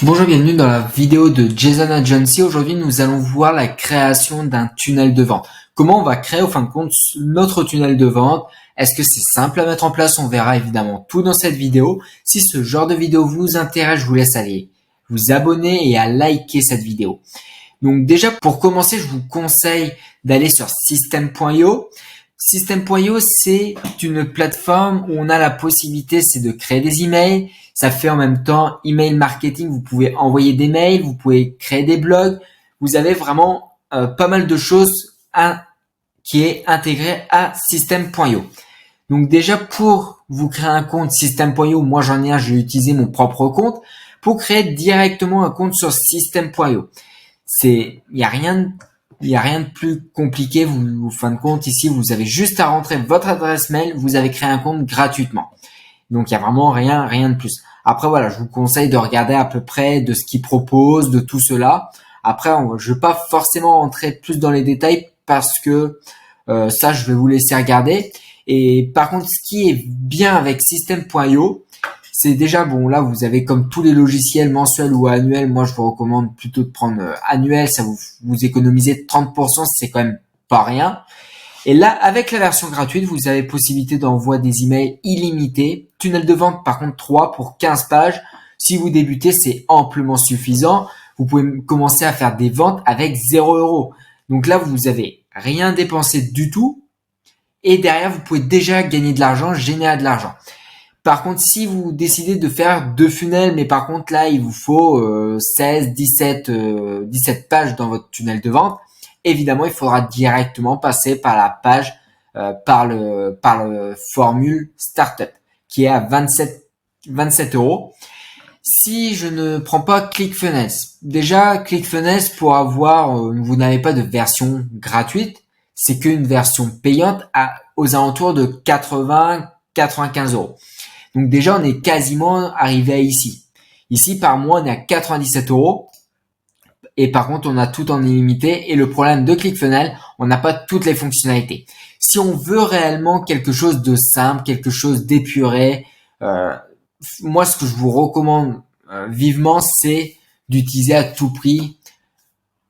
Bonjour, bienvenue dans la vidéo de Jason Agency. Aujourd'hui, nous allons voir la création d'un tunnel de vente. Comment on va créer au fin de compte notre tunnel de vente? Est-ce que c'est simple à mettre en place? On verra évidemment tout dans cette vidéo. Si ce genre de vidéo vous intéresse, je vous laisse aller vous abonner et à liker cette vidéo. Donc déjà, pour commencer, je vous conseille d'aller sur System.io. System.io, c'est une plateforme où on a la possibilité, c'est de créer des emails. Ça fait en même temps email marketing. Vous pouvez envoyer des mails, vous pouvez créer des blogs. Vous avez vraiment pas mal de choses qui est intégré à System.io. Donc déjà, pour vous créer un compte System.io, moi j'en ai un, j'ai utilisé mon propre compte pour créer directement un compte sur System.io. Il y a rien de plus compliqué. Vous, fin de compte, ici, vous avez juste à rentrer votre adresse mail. Vous avez créé un compte gratuitement. Donc, il y a vraiment rien de plus. Après, voilà, je vous conseille de regarder à peu près de ce qu'ils proposent, de tout cela. Après, je vais pas forcément rentrer plus dans les détails parce que ça, je vais vous laisser regarder. Et par contre, ce qui est bien avec System.io, c'est déjà, bon, là, vous avez comme tous les logiciels mensuels ou annuels. Moi, je vous recommande plutôt de prendre annuel. Ça vous économisez 30%, c'est quand même pas rien. Et là, avec la version gratuite, vous avez possibilité d'envoyer des emails illimités. Tunnel de vente, par contre, 3 pour 15 pages. Si vous débutez, c'est amplement suffisant. Vous pouvez commencer à faire des ventes avec 0 €. Donc là, vous avez rien dépensé du tout. Et derrière, vous pouvez déjà gagner de l'argent, générer de l'argent. Par contre, si vous décidez de faire 2 funnels, mais par contre là, il vous faut 16, 17 pages dans votre tunnel de vente, évidemment, il faudra directement passer par la page, par le formule Startup, qui est à 27 €. Si je ne prends pas ClickFunnels, déjà ClickFunnels, pour avoir, vous n'avez pas de version gratuite, c'est qu'une version payante aux alentours de 95 €. Donc déjà, on est quasiment arrivé à ici. Ici, par mois, on est à 97 €. Et par contre, on a tout en illimité. Et le problème de ClickFunnels, on n'a pas toutes les fonctionnalités. Si on veut réellement quelque chose de simple, quelque chose d'épuré, moi, ce que je vous recommande vivement, c'est d'utiliser à tout prix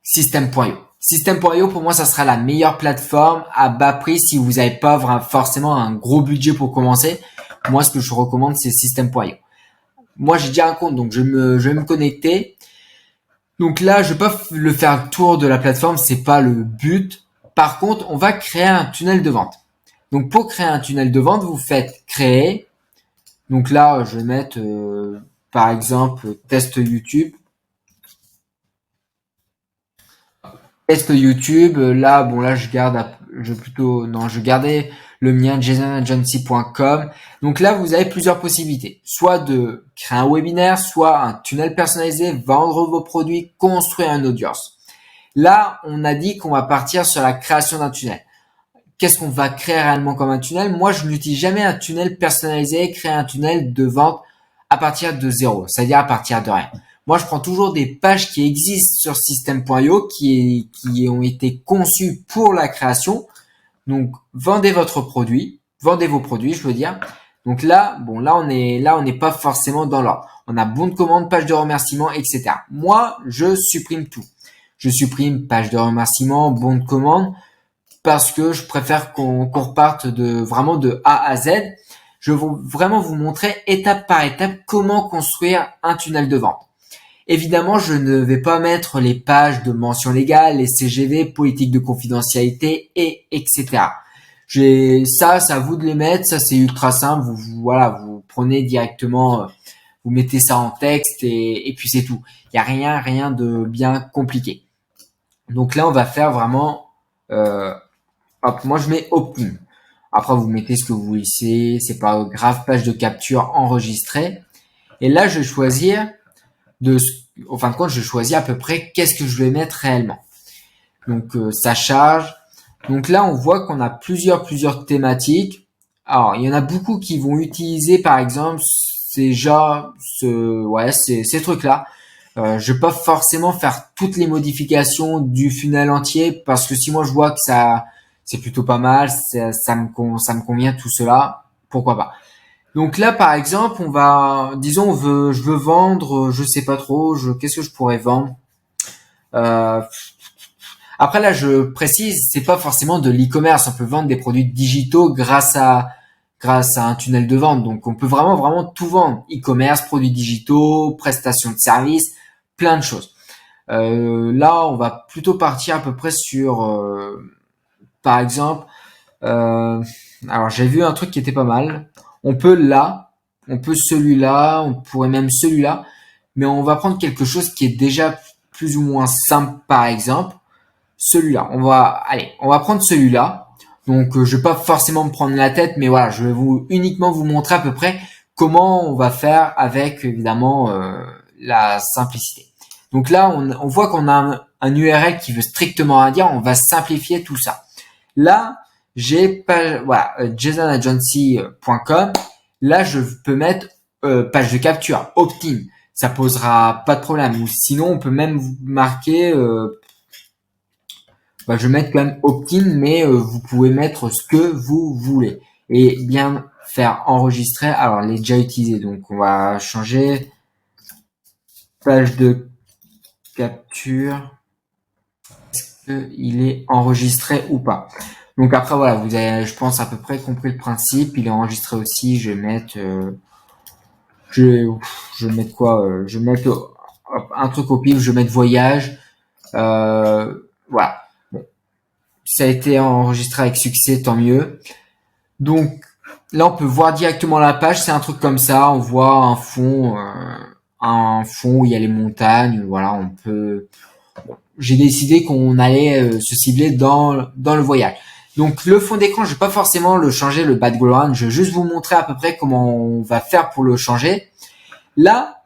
System.io. System.io, pour moi, ça sera la meilleure plateforme à bas prix si vous n'avez pas forcément un gros budget pour commencer. Moi, ce que je recommande, c'est System.io. Moi, j'ai déjà un compte, donc je vais me connecter. Donc là, je vais pas le faire le tour de la plateforme, c'est pas le but. Par contre, on va créer un tunnel de vente. Donc pour créer un tunnel de vente, vous faites créer. Donc là, je vais mettre par exemple test YouTube. Test YouTube. Là, bon là, je gardais le mien jasonagency.com. Donc là, vous avez plusieurs possibilités. Soit de créer un webinaire, soit un tunnel personnalisé, vendre vos produits, construire une audience. Là, on a dit qu'on va partir sur la création d'un tunnel. Qu'est-ce qu'on va créer réellement comme un tunnel? Moi, je n'utilise jamais un tunnel personnalisé, créer un tunnel de vente à partir de zéro, c'est-à-dire à partir de rien. Moi, je prends toujours des pages qui existent sur System.io, qui ont été conçues pour la création. Donc, vendez vos produits, je veux dire. Donc là, bon, là, on n'est pas forcément dans l'ordre. On a bon de commande, page de remerciement, etc. Moi, je supprime tout. Je supprime page de remerciement, bon de commande, parce que je préfère qu'on reparte vraiment de A à Z. Je vais vraiment vous montrer étape par étape comment construire un tunnel de vente. Évidemment, je ne vais pas mettre les pages de mention légale, les CGV, politique de confidentialité et etc. Ça, c'est à vous de les mettre. Ça, c'est ultra simple. Vous prenez directement, vous mettez ça en texte et puis c'est tout. Il y a rien de bien compliqué. Donc là, on va faire vraiment, moi je mets opt-in. Après, vous mettez ce que vous voulez, c'est pas grave, page de capture enregistrée. Et là, je vais choisir au fin de compte, je choisis à peu près qu'est-ce que je vais mettre réellement. Donc, ça charge. Donc là, on voit qu'on a plusieurs thématiques. Alors, il y en a beaucoup qui vont utiliser, par exemple, ces trucs-là. Je vais pas forcément faire toutes les modifications du funnel entier parce que si moi je vois que ça, c'est plutôt pas mal, ça me convient tout cela, pourquoi pas. Donc là, par exemple, disons, je veux vendre, je sais pas trop, qu'est-ce que je pourrais vendre? Euh, Après là, je précise, c'est pas forcément de l'e-commerce. On peut vendre des produits digitaux grâce à un tunnel de vente. Donc on peut vraiment tout vendre. E-commerce, produits digitaux, prestations de services, plein de choses. Là, on va plutôt partir à peu près sur, par exemple, euh, alors j'ai vu un truc qui était pas mal. On peut là, on peut celui-là, on pourrait même celui-là, mais on va prendre quelque chose qui est déjà plus ou moins simple, par exemple celui-là. On va prendre celui-là. Donc, je vais pas forcément me prendre la tête, mais voilà, je vais uniquement vous montrer à peu près comment on va faire avec évidemment la simplicité. Donc là, on voit qu'on a un URL qui veut strictement rien dire. On va simplifier tout ça. Là, j'ai page, voilà, jasonagency.com. Là, je peux mettre page de capture, opt-in. Ça posera pas de problème. Ou sinon, on peut même marquer je vais mettre quand même opt-in, mais vous pouvez mettre ce que vous voulez et bien faire enregistrer. Alors, les déjà utilisé, donc on va changer page de capture. Est-ce qu'il est enregistré ou pas? Donc après voilà, vous avez, je pense à peu près compris le principe. Il est enregistré aussi. Je vais mettre, je, je vais mettre quoi? Je vais mettre un truc au pif. Je vais mettre voyage. Voilà. Bon, ça a été enregistré avec succès, tant mieux. Donc là, on peut voir directement la page. C'est un truc comme ça. On voit un fond où il y a les montagnes. Voilà, on peut. J'ai décidé qu'on allait se cibler dans le voyage. Donc le fond d'écran, je vais pas forcément le changer, le background. Je vais juste vous montrer à peu près comment on va faire pour le changer. Là,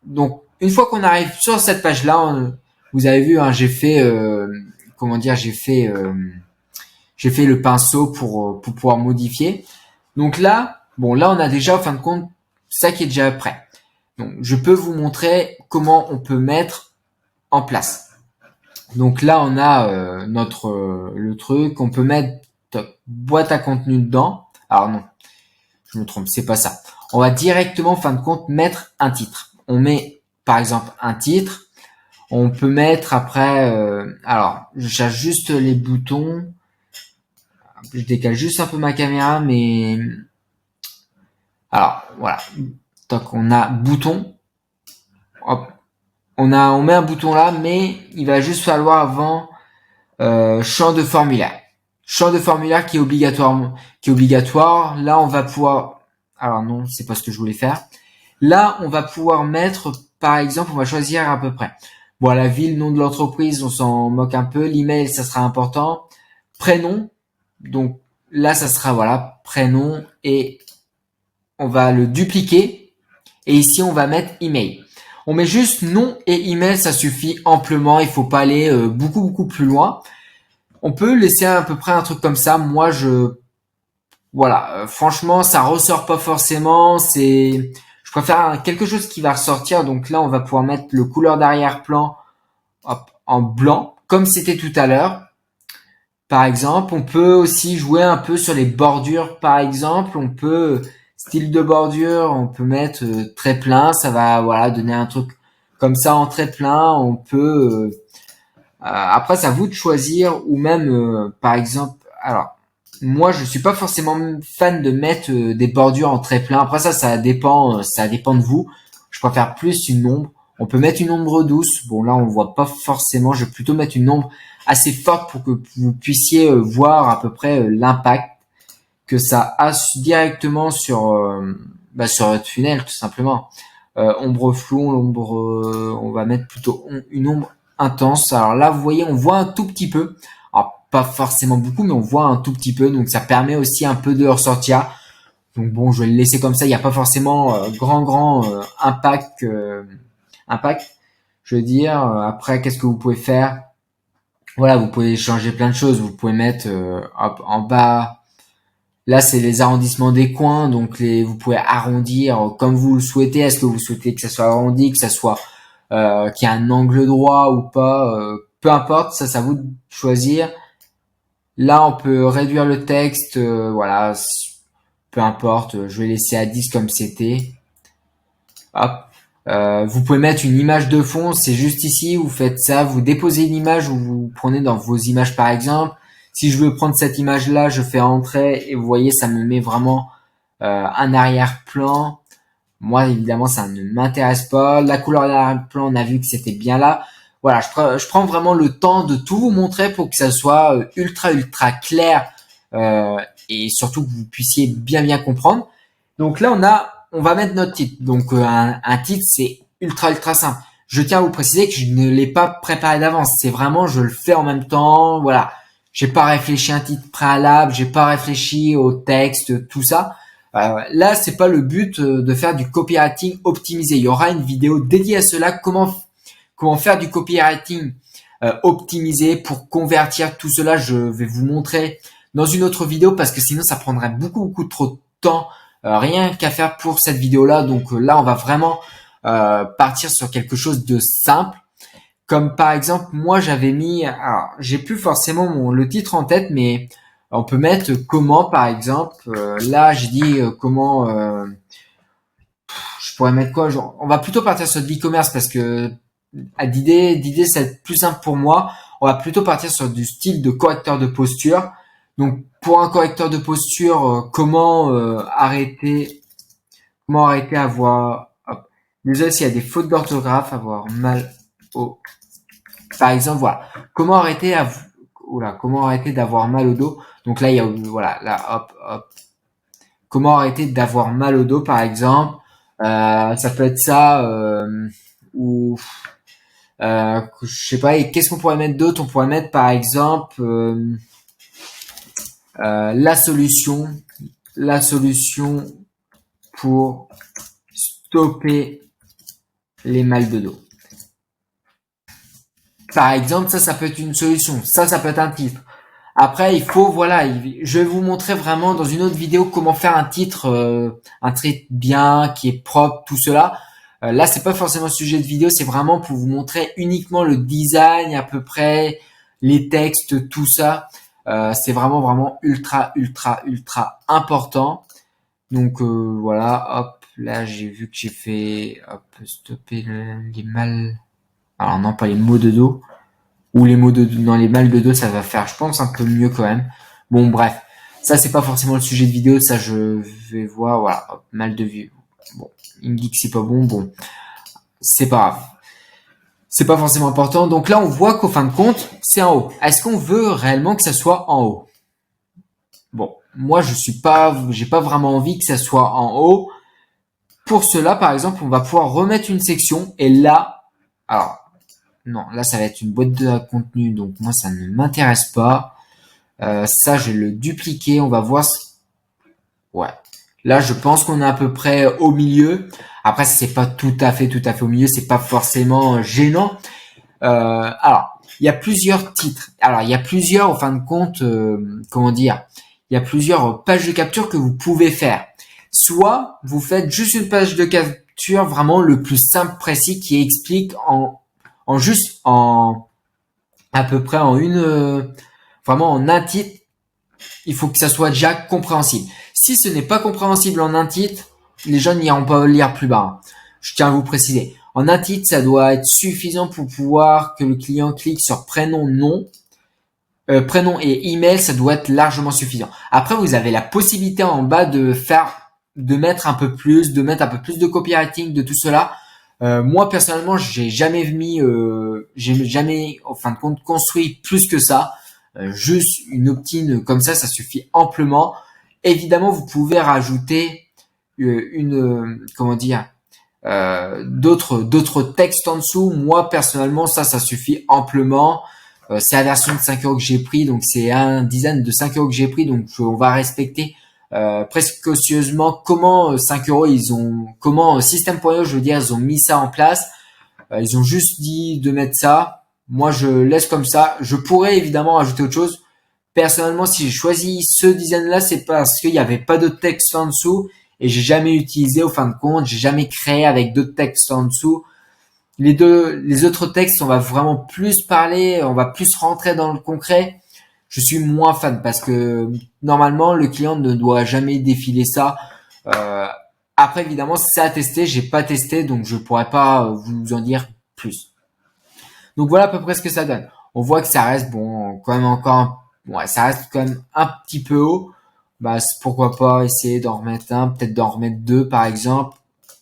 donc une fois qu'on arrive sur cette page-là, vous avez vu, hein, j'ai fait comment dire, j'ai fait le pinceau pour pouvoir modifier. Donc là, bon, là, on a déjà, en fin de compte, ça qui est déjà prêt. Donc, je peux vous montrer comment on peut mettre en place. Donc là, on a le truc. On peut mettre boîte à contenu dedans. Alors non, je me trompe, c'est pas ça. On va directement, en fin de compte, mettre un titre. On met, par exemple, un titre. On peut mettre après. Alors, je cherche juste les boutons. Je décale juste un peu ma caméra, mais alors voilà. Donc on a bouton. Hop. On met un bouton là, mais il va juste falloir avant champ de formulaire. Champ de formulaire qui est obligatoire. Là, on va pouvoir. Alors non, c'est pas ce que je voulais faire. Là, on va pouvoir mettre, par exemple, on va choisir à peu près. Bon, la ville, nom de l'entreprise, on s'en moque un peu. L'email, ça sera important. Prénom. Donc là, ça sera voilà prénom et on va le dupliquer et ici on va mettre email. On met juste nom et email, ça suffit amplement. Il faut pas aller beaucoup plus loin. On peut laisser à peu près un truc comme ça. Moi, voilà, franchement, ça ressort pas forcément. Je préfère quelque chose qui va ressortir. Donc là, on va pouvoir mettre le couleur d'arrière-plan en blanc, comme c'était tout à l'heure. Par exemple, on peut aussi jouer un peu sur les bordures. Par exemple, on peut style de bordure, on peut mettre très plein. Ça va voilà donner un truc comme ça en très plein. On peut après c'est à vous de choisir ou même par exemple. Alors moi je suis pas forcément fan de mettre des bordures en très plein. Après ça dépend de vous. Je préfère plus une ombre. On peut mettre une ombre douce. Bon là on voit pas forcément. Je vais plutôt mettre une ombre assez forte pour que vous puissiez voir à peu près l'impact que ça a directement sur votre tunnel tout simplement. Ombre floue, on va mettre plutôt une ombre intense. Alors là, vous voyez, on voit un tout petit peu. Alors pas forcément beaucoup, mais on voit un tout petit peu. Donc ça permet aussi un peu de ressortir. Donc bon, je vais le laisser comme ça. Il n'y a pas forcément grand impact. Je veux dire. Après, qu'est-ce que vous pouvez faire? Voilà, vous pouvez changer plein de choses. Vous pouvez mettre hop, en bas. Là, c'est les arrondissements des coins, donc vous pouvez arrondir comme vous le souhaitez. Est-ce que vous souhaitez que ça soit arrondi, que ça soit qu'il y ait un angle droit ou pas, peu importe, ça c'est à vous de choisir. Là, on peut réduire le texte, voilà, peu importe, je vais laisser à 10 comme c'était. Hop. Vous pouvez mettre une image de fond, c'est juste ici, vous faites ça, vous déposez une image ou vous prenez dans vos images par exemple. Si je veux prendre cette image-là, je fais entrer et vous voyez, ça me met vraiment un arrière-plan. Moi, évidemment, ça ne m'intéresse pas. La couleur d'arrière-plan, on a vu que c'était bien là. Voilà, je prends vraiment le temps de tout vous montrer pour que ça soit ultra clair et surtout que vous puissiez bien comprendre. Donc là, on va mettre notre titre. Donc un titre, c'est ultra simple. Je tiens à vous préciser que je ne l'ai pas préparé d'avance. C'est vraiment, je le fais en même temps. Voilà, j'ai pas réfléchi à un titre préalable, j'ai pas réfléchi au texte, tout ça. Là, c'est pas le but de faire du copywriting optimisé. Il y aura une vidéo dédiée à cela, comment faire du copywriting optimisé pour convertir tout cela. Je vais vous montrer dans une autre vidéo parce que sinon ça prendrait beaucoup trop de temps. Rien qu'à faire pour cette vidéo-là. Donc là, on va vraiment partir sur quelque chose de simple. Comme par exemple, moi j'avais mis, alors j'ai plus forcément le titre en tête, mais on peut mettre comment par exemple. Là, j'ai dit comment. Je pourrais mettre quoi, genre, on va plutôt partir sur de l'e-commerce parce que d'idée, c'est plus simple pour moi. On va plutôt partir sur du style de correcteur de posture. Donc, pour un correcteur de posture, comment arrêter avoir, hop. Désolé s'il y a des fautes d'orthographe, avoir mal au, par exemple, voilà. Comment arrêter d'avoir mal au dos. Donc là, il y a, voilà, là, hop. Comment arrêter d'avoir mal au dos, par exemple. Ça peut être ça, ou je sais pas. Et qu'est-ce qu'on pourrait mettre d'autre? On pourrait mettre par exemple la solution pour stopper les mal de dos. Par exemple, ça peut être une solution. Ça peut être un titre. Après, je vais vous montrer vraiment dans une autre vidéo comment faire un titre bien, qui est propre, tout cela. Là, c'est pas forcément le sujet de vidéo, c'est vraiment pour vous montrer uniquement le design, à peu près, les textes, tout ça. C'est vraiment ultra important. Donc voilà, hop, là j'ai vu que j'ai fait, hop, stopper les mal. Alors non, pas les maux de dos. Ou les maux dans les mal de dos, ça va faire, je pense, un peu mieux quand même. Bon, bref. Ça, c'est pas forcément le sujet de vidéo. Ça, je vais voir, voilà. Hop, mal de vue. Bon. Il me dit que c'est pas bon. C'est pas grave. C'est pas forcément important. Donc là, on voit qu'au fin de compte, c'est en haut. Est-ce qu'on veut réellement que ça soit en haut? Bon. Moi, j'ai pas vraiment envie que ça soit en haut. Pour cela, par exemple, on va pouvoir remettre une section. Et là, alors, non, là, ça va être une boîte de contenu, donc moi, ça ne m'intéresse pas. Ça, je vais le dupliquer. On va voir. Ouais. Là, je pense qu'on est à peu près au milieu. Après, c'est pas tout à fait au milieu. C'est pas forcément gênant. Alors, il y a plusieurs titres. Alors, il y a plusieurs, en fin de compte, comment dire, il y a plusieurs pages de capture que vous pouvez faire. Soit vous faites juste une page de capture vraiment le plus simple, précis, qui explique à peu près vraiment en un titre. Il faut que ça soit déjà compréhensible. Si ce n'est pas compréhensible en un titre, les gens n'iront pas lire plus bas. Je tiens à vous préciser. En un titre, ça doit être suffisant pour pouvoir que le client clique sur prénom, nom, prénom et email. Ça doit être largement suffisant. Après, vous avez la possibilité en bas de mettre un peu plus de copywriting, de tout cela. Moi personnellement, j'ai jamais en fin de compte construit plus que ça. Juste une opt-in comme ça suffit amplement. Évidemment, vous pouvez rajouter d'autres textes en dessous. Moi personnellement, ça suffit amplement. C'est la version de 5 euros que j'ai pris, donc c'est un design de 5 euros que j'ai pris, donc on va respecter précautionneusement comment 5 euros comment System.io, je veux dire, ils ont mis ça en place. Ils ont juste dit de mettre ça. Moi, je laisse comme ça. Je pourrais évidemment ajouter autre chose. Personnellement, si j'ai choisi ce design-là, c'est parce qu'il n'y avait pas de texte en dessous et j'ai jamais utilisé au fin de compte. J'ai jamais créé avec d'autres textes en dessous. Les autres textes, on va vraiment plus parler, on va plus rentrer dans le concret. je suis moins fan parce que normalement le client ne doit jamais défiler ça. Euh, Après évidemment c'est à tester, j'ai pas testé donc je pourrais pas vous en dire plus. Donc voilà à peu près ce que ça donne. On voit que ça reste bon quand même ouais, ça reste quand même un petit peu haut. Bah pourquoi pas essayer d'en remettre un, peut-être d'en remettre deux par exemple.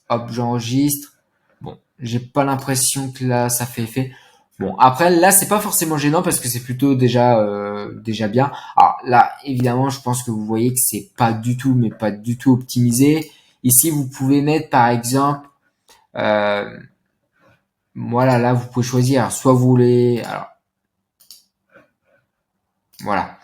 Hop, j'enregistre. Bon, j'ai pas l'impression que là ça fait effet. Bon, après là c'est pas forcément gênant parce que c'est plutôt déjà bien. Alors là évidemment je pense que vous voyez que c'est pas du tout mais pas du tout optimisé. Ici vous pouvez mettre par exemple euh, voilà là vous pouvez choisir soit vous voulez alors voilà.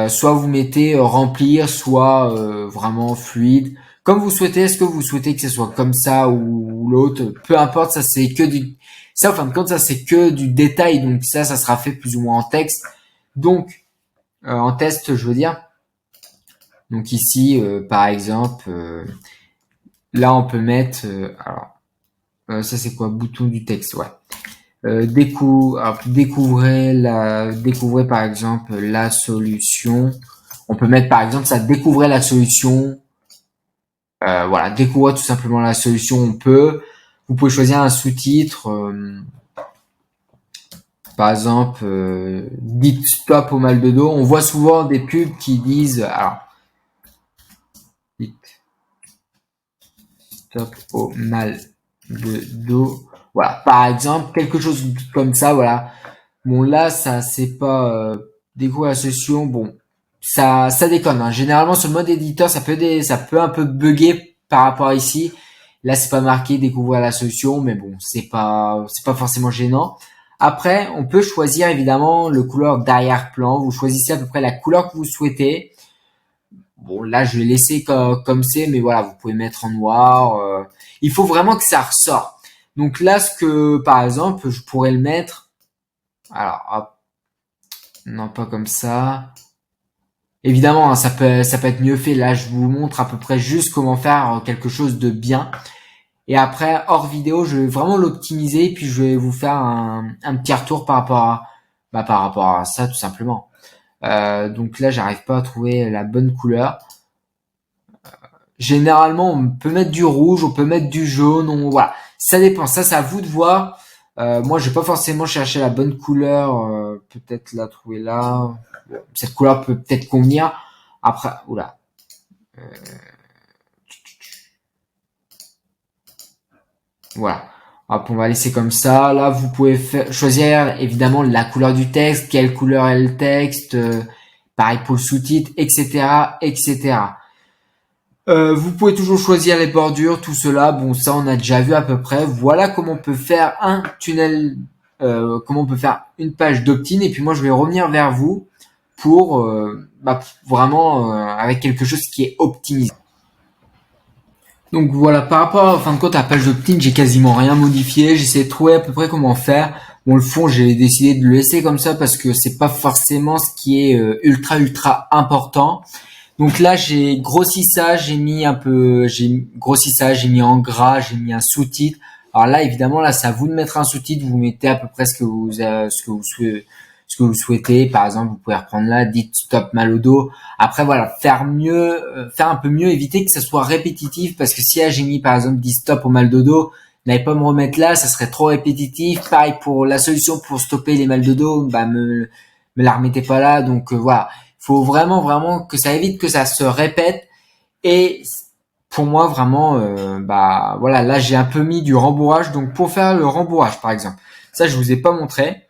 Soit vous mettez remplir, soit vraiment fluide. Comme vous souhaitez, est-ce que vous souhaitez que ce soit comme ça ou l'autre? Peu importe, ça, en fin de compte, ça c'est que du détail, donc ça sera fait plus ou moins en texte. Donc, en test, je veux dire. Donc ici, par exemple, là on peut mettre, ça c'est quoi? Bouton du texte, ouais. Alors, découvrez par exemple la solution. On peut mettre par exemple ça découvrait la solution. Voilà, découvrir tout simplement la solution. Vous pouvez choisir un sous-titre. Par exemple, dites stop au mal de dos. On voit souvent des pubs qui disent alors dites stop au mal de dos. Voilà, par exemple quelque chose comme ça. Voilà. Bon là, ça c'est pas découvrir la solution. Bon, ça déconne. Hein. Généralement sur le mode éditeur, ça peut un peu bugger par rapport à ici. Là, c'est pas marqué découvrir la solution, mais bon, c'est pas forcément gênant. Après, on peut choisir évidemment le couleur d'arrière-plan. Vous choisissez à peu près la couleur que vous souhaitez. Bon, là, je vais laisser comme c'est, mais voilà, vous pouvez mettre en noir. Il faut vraiment que ça ressort. Donc là, par exemple, je pourrais le mettre. Alors, hop, non pas comme ça. Évidemment, hein, ça peut être mieux fait. Là, je vous montre à peu près juste comment faire quelque chose de bien. Et après, hors vidéo, je vais vraiment l'optimiser, puis je vais vous faire un petit retour par rapport à ça, tout simplement. Donc là, j'arrive pas à trouver la bonne couleur. Généralement, on peut mettre du rouge, on peut mettre du jaune, voilà. Ça dépend, ça c'est à vous de voir. Moi, je vais pas forcément chercher la bonne couleur, peut-être la trouver là. Bon, cette couleur peut peut-être convenir. Après, oula. Voilà. Hop, on va laisser comme ça. Là, vous pouvez choisir évidemment la couleur du texte, quelle couleur est le texte, pareil pour le sous-titre, etc., etc. Vous pouvez toujours choisir les bordures, tout cela. Bon, ça, on a déjà vu à peu près. Voilà comment on peut faire un tunnel, comment on peut faire une page d'opt-in. Et puis moi, je vais revenir vers vous pour vraiment avec quelque chose qui est optimisé. Donc voilà, par rapport en fin de compte à la page d'opt-in, j'ai quasiment rien modifié. J'essaie de trouver à peu près comment faire. Bon, le fond, j'ai décidé de le laisser comme ça parce que c'est pas forcément ce qui est ultra important. Donc là, j'ai grossi ça, j'ai grossi ça, j'ai mis en gras, j'ai mis un sous-titre. Alors là, évidemment, là, c'est à vous de mettre un sous-titre. Vous mettez à peu près ce que vous souhaitez. Par exemple, vous pouvez reprendre là, dites stop mal au dos. Après, voilà, faire mieux, faire un peu mieux, éviter que ça soit répétitif parce que si là, j'ai mis, par exemple, dit stop au mal de dos, n'allez pas me remettre là, ça serait trop répétitif. Pareil pour la solution pour stopper les mal de dos, me la remettez pas là. Donc voilà, faut vraiment que ça évite que ça se répète. Et pour moi vraiment, voilà, là j'ai un peu mis du rembourrage. Donc pour faire le rembourrage par exemple, ça je vous ai pas montré.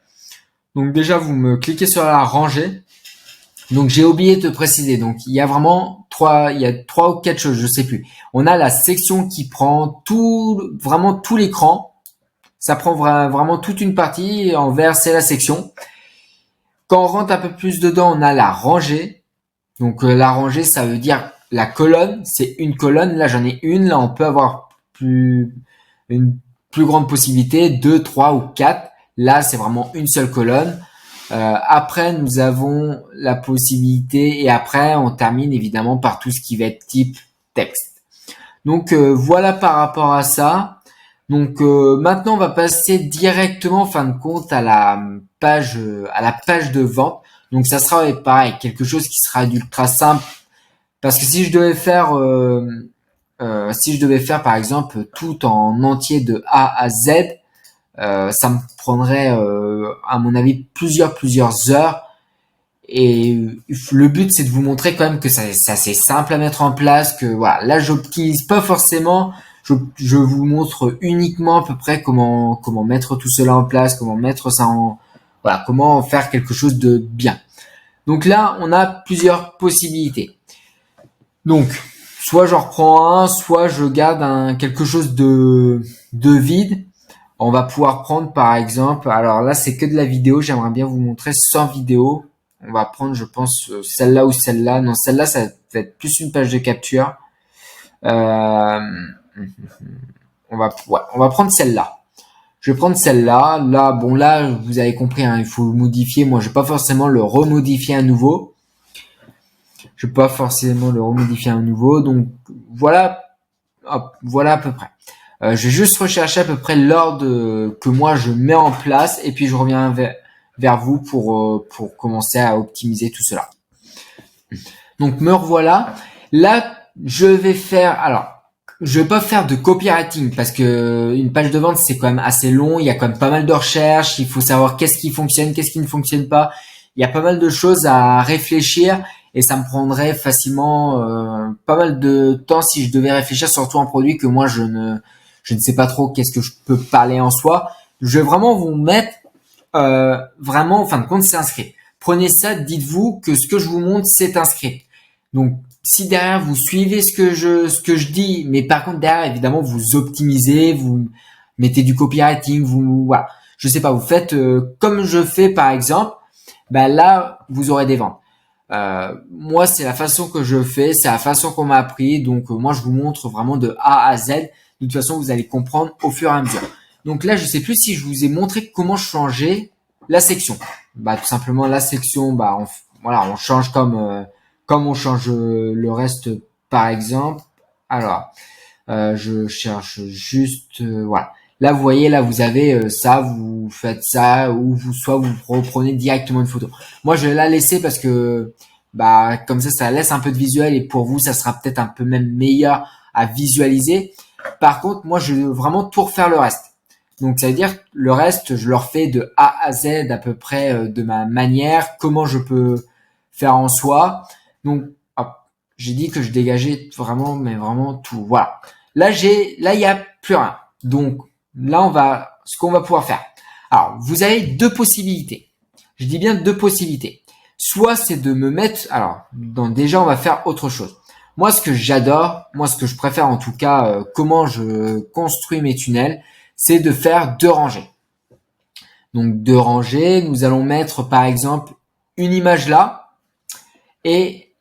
Donc déjà vous me cliquez sur la rangée. Donc j'ai oublié de préciser. Donc il y a trois ou quatre choses, je sais plus. On a la section qui prend vraiment tout l'écran. Ça prend vraiment toute une partie. En vert c'est la section. Quand on rentre un peu plus dedans, on a la rangée. Donc la rangée, ça veut dire la colonne, c'est une colonne. Là, j'en ai une. Là, on peut avoir une plus grande possibilité, deux, trois ou quatre. Là, c'est vraiment une seule colonne. Après, nous avons la possibilité et après, on termine évidemment par tout ce qui va être type texte. Donc voilà par rapport à ça. Donc maintenant, on va passer directement, en fin de compte, à la page de vente. Donc ça sera pareil, quelque chose qui sera d'ultra simple. Parce que si je devais faire par exemple tout en entier de A à Z, ça me prendrait, à mon avis, plusieurs heures. Et le but, c'est de vous montrer quand même que ça c'est simple à mettre en place, que voilà, là j'optimise pas forcément, je vous montre uniquement à peu près comment mettre tout cela en place, comment mettre ça en voilà, comment faire quelque chose de bien. Donc là, on a plusieurs possibilités. Donc, soit j'en reprends un, soit je garde quelque chose de vide. On va pouvoir prendre par exemple, alors là c'est que de la vidéo, j'aimerais bien vous montrer sans vidéo. On va prendre, je pense, celle-là ou celle-là. Non, celle-là, ça va être plus une page de capture. Euh, on va prendre celle-là. Je vais prendre celle-là. Là, bon, là, vous avez compris, hein, il faut modifier. Moi, je vais pas forcément le remodifier à nouveau. Je vais pas forcément le remodifier à nouveau. Donc, voilà, hop, voilà à peu près. Je vais juste rechercher à peu près l'ordre que moi je mets en place et puis je reviens vers vous pour commencer à optimiser tout cela. Donc me revoilà. Là, je vais faire, alors, je vais pas faire de copywriting parce que une page de vente c'est quand même assez long. Il y a quand même pas mal de recherches. Il faut savoir qu'est-ce qui fonctionne, qu'est-ce qui ne fonctionne pas. Il y a pas mal de choses à réfléchir et ça me prendrait facilement pas mal de temps si je devais réfléchir surtout un produit que moi je ne sais pas trop qu'est-ce que je peux parler en soi. Je vais vraiment vous mettre vraiment en fin de compte c'est un script. Prenez ça, dites-vous que ce que je vous montre c'est un script. Donc si derrière vous suivez ce que je dis, mais par contre derrière évidemment vous optimisez, vous mettez du copywriting, vous voilà, je sais pas, vous faites comme je fais par exemple, ben là vous aurez des ventes. Moi c'est la façon que je fais, c'est la façon qu'on m'a appris, donc moi je vous montre vraiment de A à Z. De toute façon vous allez comprendre au fur et à mesure. Donc là je sais plus si je vous ai montré comment changer la section. Bah tout simplement la section, bah voilà on change comme on change le reste par exemple. Alors, je cherche juste, voilà. Là, vous voyez, là, vous avez ça, vous faites ça, ou soit vous reprenez directement une photo. Moi, je vais la laisser parce que, bah, comme ça laisse un peu de visuel et pour vous, ça sera peut-être un peu même meilleur à visualiser. Par contre, moi, je veux vraiment tout refaire le reste. Donc, ça veut dire le reste, je le refais de A à Z à peu près de ma manière, comment je peux faire en soi. Donc, hop, j'ai dit que je dégageais vraiment, mais vraiment tout. Voilà. Là, il y a plus rien. Donc, là, ce qu'on va pouvoir faire. Alors, vous avez deux possibilités. Je dis bien deux possibilités. Soit c'est de me mettre, alors, déjà, on va faire autre chose. Moi, ce que j'adore, moi, ce que je préfère en tout cas, comment je construis mes tunnels, c'est de faire deux rangées. Donc, deux rangées, nous allons mettre par exemple une image là et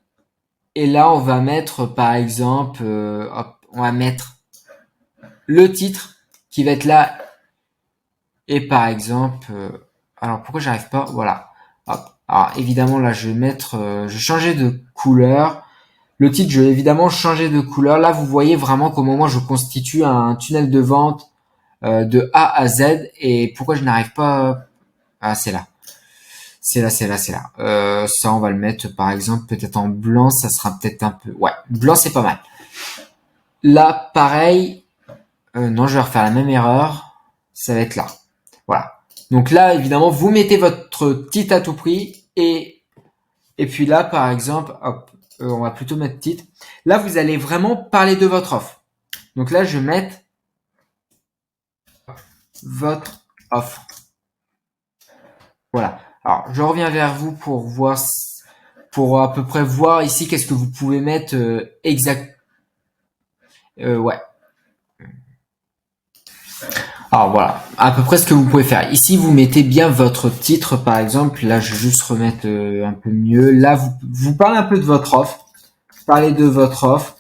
là, on va mettre par exemple, hop, on va mettre le titre qui va être là et par exemple, alors pourquoi j'arrive pas, voilà. Hop. Alors évidemment là, je vais mettre, je vais changer de couleur. Le titre, je vais évidemment changer de couleur. Là, vous voyez vraiment comment moi je constitue un tunnel de vente de A à Z et pourquoi je n'arrive pas. Ah, c'est là. C'est là. Ça, on va le mettre par exemple peut-être en blanc. Ça sera peut-être un peu. Ouais, blanc, c'est pas mal. Là, pareil. Non, je vais refaire la même erreur. Ça va être là. Voilà. Donc là, évidemment, vous mettez votre titre à tout prix et puis là, par exemple, hop, on va plutôt mettre titre. Là, vous allez vraiment parler de votre offre. Donc là, je vais mettre votre offre. Voilà. Alors, je reviens vers vous pour voir, pour à peu près voir ici qu'est-ce que vous pouvez mettre exact. Ouais. Alors voilà, à peu près ce que vous pouvez faire. Ici, vous mettez bien votre titre, par exemple. Là, je vais juste remettre un peu mieux. Là, vous parlez un peu de votre offre. Parlez de votre offre.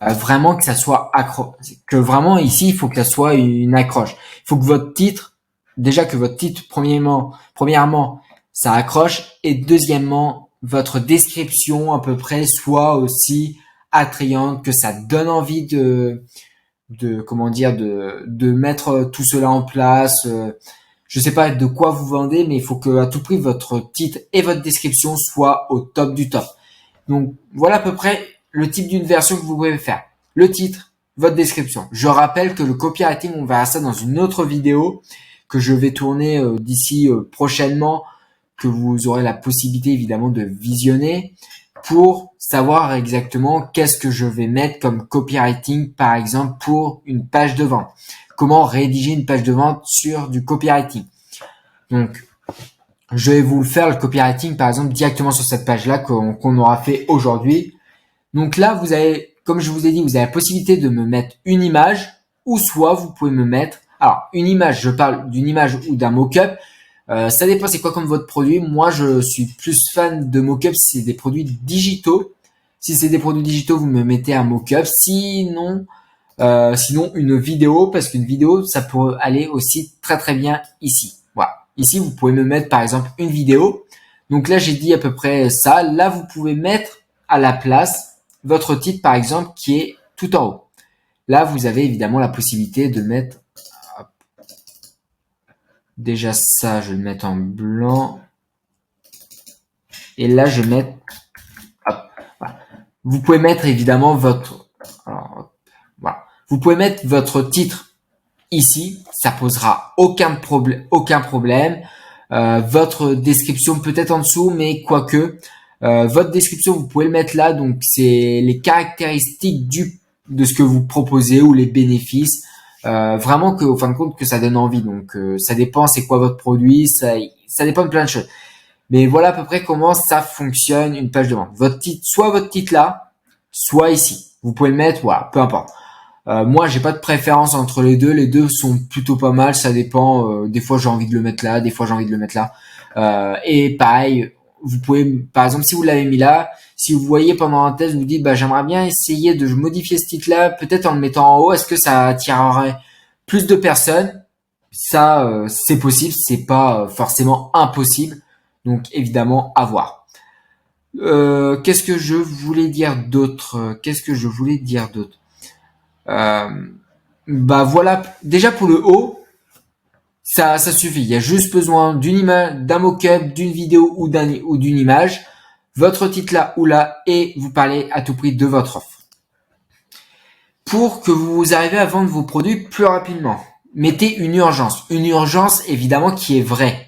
Vraiment que ça soit que vraiment ici, il faut que ça soit une accroche. Il faut que votre titre, déjà que votre titre, premièrement, ça accroche. Et deuxièmement, votre description à peu près soit aussi attrayante, que ça donne envie comment dire, de mettre tout cela en place. Je sais pas de quoi vous vendez, mais il faut que à tout prix votre titre et votre description soient au top du top. Donc voilà à peu près le type d'une version que vous pouvez faire. Le titre, votre description. Je rappelle que le copywriting, on verra ça dans une autre vidéo que je vais tourner d'ici prochainement, que vous aurez la possibilité évidemment de visionner pour savoir exactement qu'est-ce que je vais mettre comme copywriting, par exemple, pour une page de vente. Comment rédiger une page de vente sur du copywriting. Donc, je vais vous le faire, le copywriting, par exemple, directement sur cette page-là qu'on aura fait aujourd'hui. Donc là, vous avez, comme je vous ai dit, vous avez la possibilité de me mettre une image ou soit vous pouvez me mettre, alors une image, je parle d'une image ou d'un mock-up. Ça dépend c'est quoi comme votre produit. Moi, je suis plus fan de mock-up si c'est des produits digitaux. Si c'est des produits digitaux, vous me mettez un mock-up. Sinon une vidéo, parce qu'une vidéo, ça peut aller aussi très très bien ici. Voilà. Ici, vous pouvez me mettre par exemple une vidéo. Donc là, j'ai dit à peu près ça. Là, vous pouvez mettre à la place votre titre par exemple qui est tout en haut. Là, vous avez évidemment la possibilité de mettre déjà ça, je vais le mettre en blanc. Et là, je vais mettre voilà. Vous pouvez mettre évidemment votre alors, voilà. Vous pouvez mettre votre titre ici, ça posera aucun problème. Votre description peut-être en dessous, mais quoique votre description vous pouvez le mettre là. Donc c'est les caractéristiques de ce que vous proposez ou les bénéfices. Vraiment que, au fin de compte, que ça donne envie. Donc ça dépend, c'est quoi votre produit, ça dépend de plein de choses. Mais voilà à peu près comment ça fonctionne une page de vente. Votre titre là, soit ici. Vous pouvez le mettre, voilà, peu importe. Moi, j'ai pas de préférence entre les deux. Les deux sont plutôt pas mal. Ça dépend. Des fois, j'ai envie de le mettre là. Des fois, j'ai envie de le mettre là. Et pareil, vous pouvez, par exemple, si vous l'avez mis là, si vous voyez pendant un test, vous dites, bah, j'aimerais bien essayer de modifier ce titre-là, peut-être en le mettant en haut. Est-ce que ça attirerait plus de personnes? Ça, c'est possible. C'est pas forcément impossible. Donc, évidemment, à voir. Qu'est-ce que je voulais dire d'autre? Euh, Bah voilà, déjà pour le haut, ça suffit. Il y a juste besoin d'une image, d'un mock-up, d'une vidéo ou d'une image, votre titre là ou là, et vous parlez à tout prix de votre offre. Pour que vous arriviez à vendre vos produits plus rapidement, mettez une urgence évidemment qui est vraie.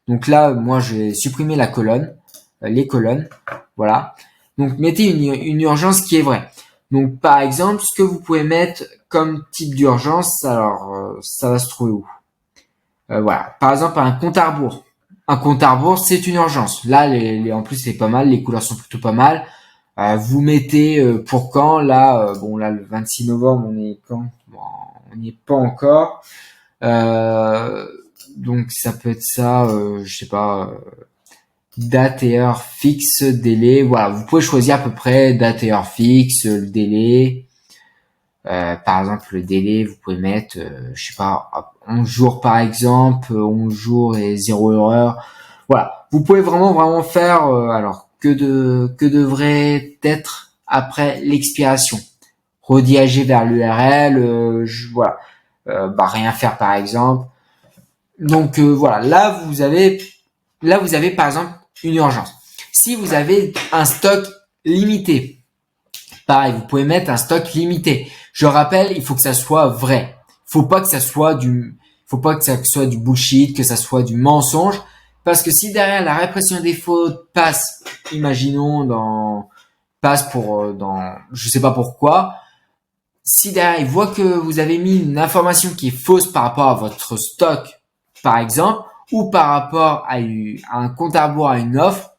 Donc là, moi, j'ai supprimé la colonne, les colonnes, voilà. Donc mettez une urgence qui est vraie. Donc par exemple, ce que vous pouvez mettre comme type d'urgence, alors ça va se trouver où? Voilà. Par exemple, un compte à rebours. Un compte à rebours, c'est une urgence. Là, en plus, c'est pas mal. Les couleurs sont plutôt pas mal. Vous mettez pour quand? Là, bon, là, le 26 novembre, on est quand? Bon, on n'y est pas encore. Donc, ça peut être ça, je sais pas, date et heure fixe, délai. Voilà, vous pouvez choisir à peu près date et heure fixe, le délai. Par exemple, le délai, vous pouvez mettre, je sais pas, 11 jours par exemple, 11 jours et 0 heure. Voilà, vous pouvez vraiment faire, alors que devrait être après l'expiration. Rediriger vers l'URL, voilà, bah rien faire par exemple. Donc voilà, là vous avez par exemple une urgence. Si vous avez un stock limité, pareil, vous pouvez mettre un stock limité. Je rappelle, il faut que ça soit vrai. Faut pas que ça soit du bullshit, que ça soit du mensonge. Parce que si derrière la répression des fautes passe, imaginons passe pour dans, je sais pas pourquoi, si derrière il voit que vous avez mis une information qui est fausse par rapport à votre stock, par exemple, ou par rapport à un compte à rebours, à une offre,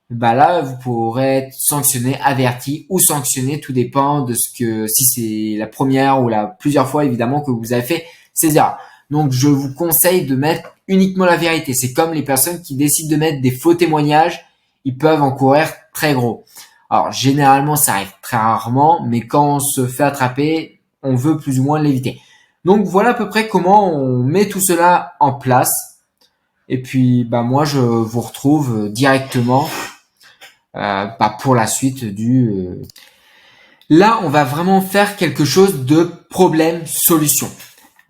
bah là, vous pourrez être sanctionné, averti ou sanctionné, tout dépend de si c'est la première ou la plusieurs fois évidemment que vous avez fait ces erreurs. Donc, je vous conseille de mettre uniquement la vérité. C'est comme les personnes qui décident de mettre des faux témoignages, ils peuvent encourir très gros. Alors, généralement, ça arrive très rarement, mais quand on se fait attraper, on veut plus ou moins l'éviter. Donc, voilà à peu près comment on met tout cela en place. Et puis, bah, moi, je vous retrouve directement pour la suite Là, on va vraiment faire quelque chose de problème-solution.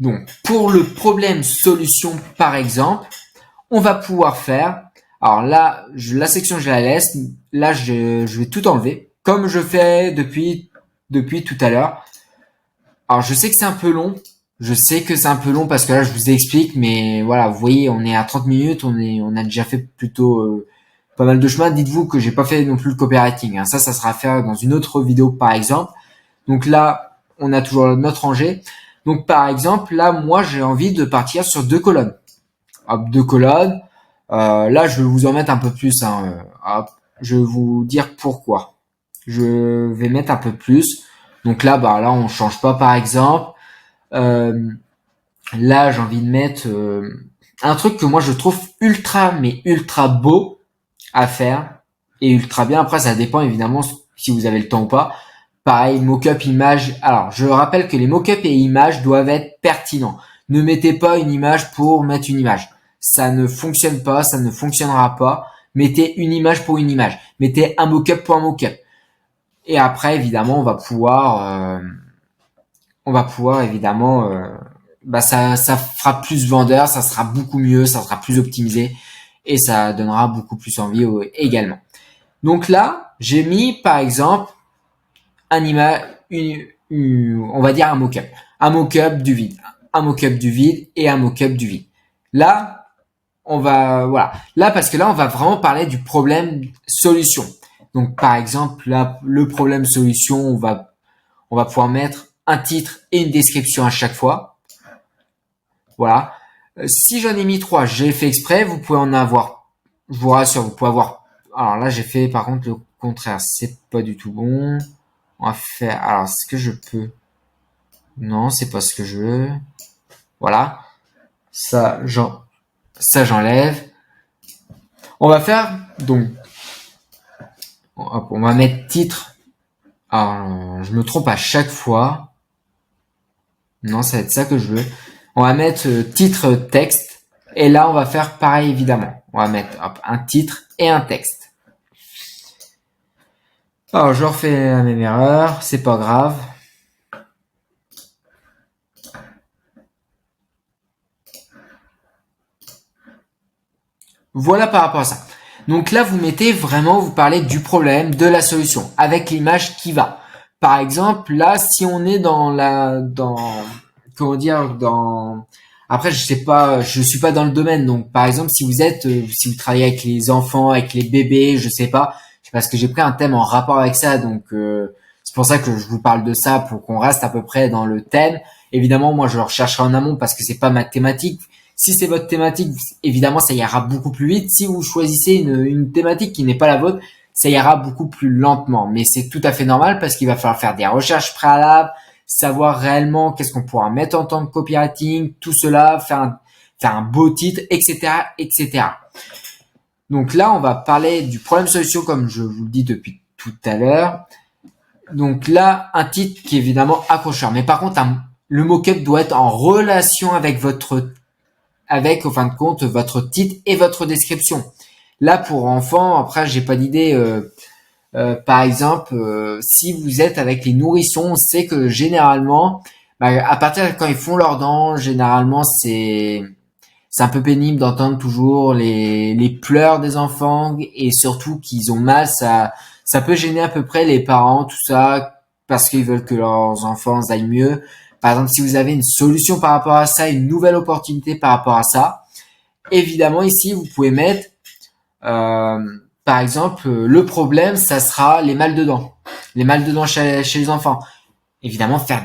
Donc, pour le problème-solution, par exemple, on va pouvoir faire, alors là, la section, je la laisse. Là, je vais tout enlever, comme je fais depuis tout à l'heure. Alors, je sais que c'est un peu long. Je sais que c'est un peu long parce que là, je vous explique, mais voilà, vous voyez, on est à 30 minutes, on a déjà fait plutôt pas mal de chemin. Dites-vous que j'ai pas fait non plus le copywriting, hein. Ça sera fait dans une autre vidéo, par exemple. Donc là, on a toujours notre rangée. Donc, par exemple, là, moi, j'ai envie de partir sur 2 colonnes. Hop, 2 colonnes. Là, je vais vous en mettre un peu plus, hein. Hop, je vais vous dire pourquoi. Je vais mettre un peu plus. Donc là, là, on change pas, par exemple. Euh, Là, j'ai envie de mettre un truc que moi je trouve mais ultra beau à faire et ultra bien. Après, ça dépend évidemment si vous avez le temps ou pas. Pareil, mock-up, image. Alors, je rappelle que les mock-up et images doivent être pertinents. Ne mettez pas une image pour mettre une image. Ça ne fonctionne pas, ça ne fonctionnera pas. Mettez une image pour une image. Mettez un mock-up pour un mock-up. Et après, évidemment, on va pouvoir évidemment, ça fera plus vendeur, ça sera beaucoup mieux, ça sera plus optimisé et ça donnera beaucoup plus envie également. Donc là, j'ai mis par exemple un image, on va dire un mock-up du vide, un mock-up du vide et un mock-up du vide. Là, voilà. Là, parce que là, on va vraiment parler du problème solution. Donc, par exemple, là, le problème solution, on va pouvoir mettre un titre et une description à chaque fois. Voilà. Si j'en ai mis 3, j'ai fait exprès. Vous pouvez en avoir. Je vous rassure, vous pouvez avoir. Alors là, j'ai fait par contre le contraire. C'est pas du tout bon. On va faire. Alors, est-ce que je peux? Non, c'est pas ce que je veux. Voilà. Ça, j'enlève. On va faire donc. Hop, on va mettre titre. Alors, je me trompe à chaque fois. Non, ça va être ça que je veux. On va mettre titre texte. Et là, on va faire pareil évidemment. On va mettre un titre et un texte. Alors, je refais la même erreur. C'est pas grave. Voilà par rapport à ça. Donc là, vous parlez du problème, de la solution, avec l'image qui va. Par exemple, là, si on est après, je sais pas, je suis pas dans le domaine. Donc, par exemple, si vous travaillez avec les enfants, avec les bébés, je sais pas, parce que j'ai pris un thème en rapport avec ça. Donc, c'est pour ça que je vous parle de ça pour qu'on reste à peu près dans le thème. Évidemment, moi, je le rechercherai en amont parce que c'est pas ma thématique. Si c'est votre thématique, évidemment, ça ira beaucoup plus vite. Si vous choisissez une thématique qui n'est pas la vôtre, ça ira beaucoup plus lentement. Mais c'est tout à fait normal parce qu'il va falloir faire des recherches préalables, savoir réellement qu'est-ce qu'on pourra mettre en tant que copywriting, tout cela, faire un beau titre, etc., etc. Donc là, on va parler du problème solution comme je vous le dis depuis tout à l'heure. Donc là, un titre qui est évidemment accrocheur. Mais par contre, le mock-up doit être en relation avec au fin de compte, votre titre et votre description. Là, pour enfants, après, j'ai pas d'idée. Par exemple, si vous êtes avec les nourrissons, on sait que généralement, à partir de quand ils font leurs dents, généralement, c'est un peu pénible d'entendre toujours les pleurs des enfants et surtout qu'ils ont mal. Ça peut gêner à peu près les parents, tout ça, parce qu'ils veulent que leurs enfants aillent mieux. Par exemple, si vous avez une solution par rapport à ça, une nouvelle opportunité par rapport à ça, évidemment ici vous pouvez mettre, par exemple, le problème, ça sera les mal de dents, chez les enfants. Évidemment, faire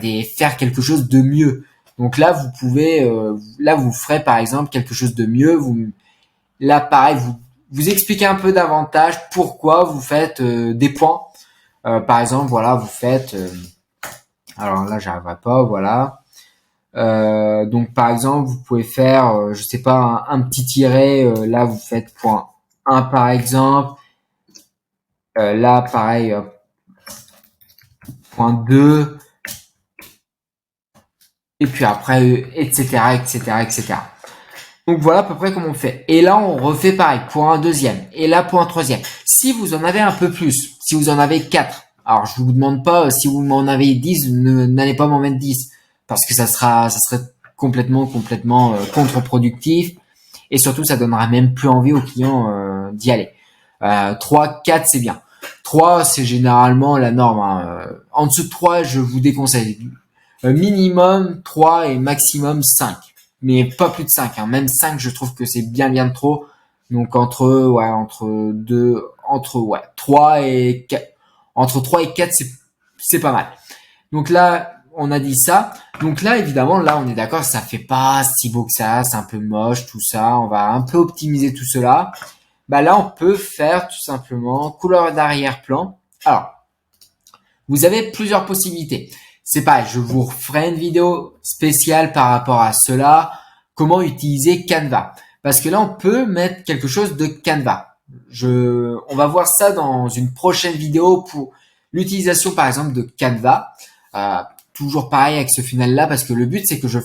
quelque chose de mieux. Donc là, vous pouvez, là vous ferez par exemple quelque chose de mieux. Là, pareil, vous expliquez un peu davantage pourquoi vous faites des points. Par exemple, voilà, vous faites alors là, j'arriverai pas, voilà. Donc par exemple, vous pouvez faire, je sais pas, un petit tiret. Là, vous faites point 1 par exemple. Là, pareil, point 2. Et puis après, etc., etc., etc. Donc voilà à peu près comment on fait. Et là, on refait pareil pour un deuxième. Et là, pour un troisième. Si vous en avez un peu plus, si vous en avez 4, Alors je vous demande pas si vous m'en avez 10, n'allez pas m'en mettre 10 parce que ça serait complètement contre-productif et surtout ça donnera même plus envie aux clients d'y aller. 3, 4 c'est bien. 3 c'est généralement la norme. Hein. En dessous de 3 je vous déconseille. Minimum 3 et maximum 5. Mais pas plus de 5. Hein. Même 5 je trouve que c'est bien trop. Donc entre 2, entre 3 et 4. Entre 3 et 4 c'est pas mal. Donc là on a dit ça. Donc là évidemment là on est d'accord, ça fait pas si beau que ça, c'est un peu moche tout ça. On va un peu optimiser tout cela. Bah là on peut faire tout simplement couleur d'arrière-plan. Alors vous avez plusieurs possibilités. C'est pareil, je vous referai une vidéo spéciale par rapport à cela. Comment utiliser Canva. Parce que là, on peut mettre quelque chose de Canva. On va voir ça dans une prochaine vidéo pour l'utilisation, par exemple, de Canva. Toujours pareil avec ce funnel-là, parce que le but, c'est que je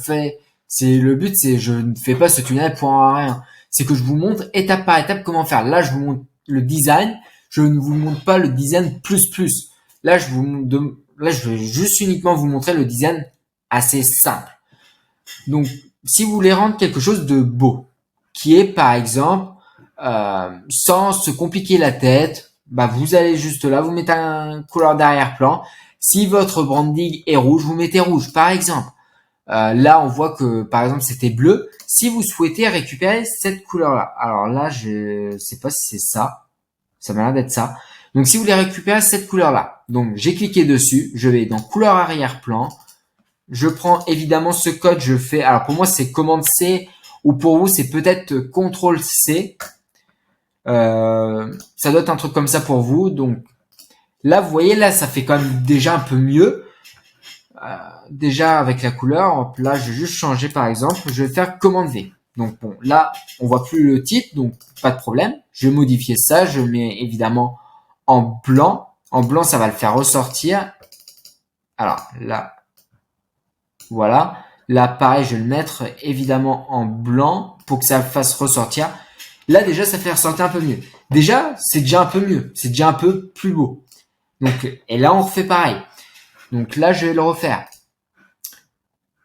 ne fais pas ce tunnel pour rien. C'est que je vous montre étape par étape comment faire. Là, je vous montre le design. Je ne vous montre pas le design plus. Là, je vais juste uniquement vous montrer le design assez simple. Donc, si vous voulez rendre quelque chose de beau, qui est par exemple, sans se compliquer la tête, bah vous allez juste là, vous mettez un couleur d'arrière-plan. Si votre branding est rouge, vous mettez rouge, par exemple. Là, on voit que, par exemple, c'était bleu. Si vous souhaitez récupérer cette couleur-là, alors là, je sais pas si c'est ça. Ça m'a l'air d'être ça. Donc, si vous voulez récupérer cette couleur-là, donc j'ai cliqué dessus, je vais dans couleur arrière-plan. Je prends évidemment ce code, je fais. Alors pour moi, c'est commande C, ou pour vous, c'est peut-être contrôle C. Ça doit être un truc comme ça pour vous. Donc là, vous voyez, là, ça fait quand même déjà un peu mieux. Déjà avec la couleur, là, je vais juste changer par exemple. Je vais faire commande V. Donc bon, là, on voit plus le titre, donc pas de problème. Je vais modifier ça. Je mets évidemment en blanc. En blanc, ça va le faire ressortir. Alors là, voilà. Là, pareil, je vais le mettre évidemment en blanc pour que ça le fasse ressortir. Là, déjà, ça fait ressortir un peu mieux. Déjà, c'est déjà un peu mieux. C'est déjà un peu plus beau. Donc, et là, on refait pareil. Donc là, je vais le refaire.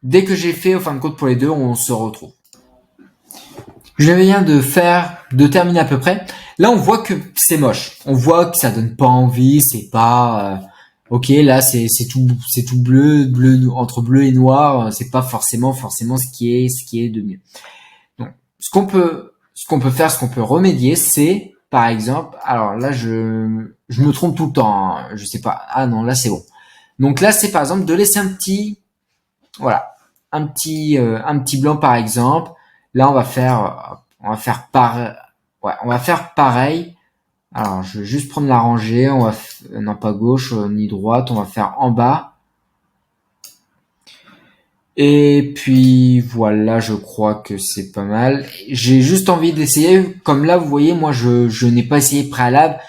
Dès que j'ai fait, au fin de compte, pour les deux, on se retrouve. Je viens de terminer à peu près. Là, on voit que c'est moche. On voit que ça donne pas envie. C'est pas... ok, là c'est tout bleu entre bleu et noir, c'est pas forcément ce qui est de mieux. Donc ce qu'on peut faire, ce qu'on peut remédier, c'est par exemple, alors là je me trompe tout le temps, hein, je sais pas. Ah non, là c'est bon. Donc là c'est par exemple de laisser un petit un petit blanc par exemple. Là on va faire pareil. Alors, je vais juste prendre la rangée. Non, pas gauche ni droite. On va faire en bas. Et puis voilà, je crois que c'est pas mal. J'ai juste envie d'essayer. Comme là, vous voyez, moi, je n'ai pas essayé préalable.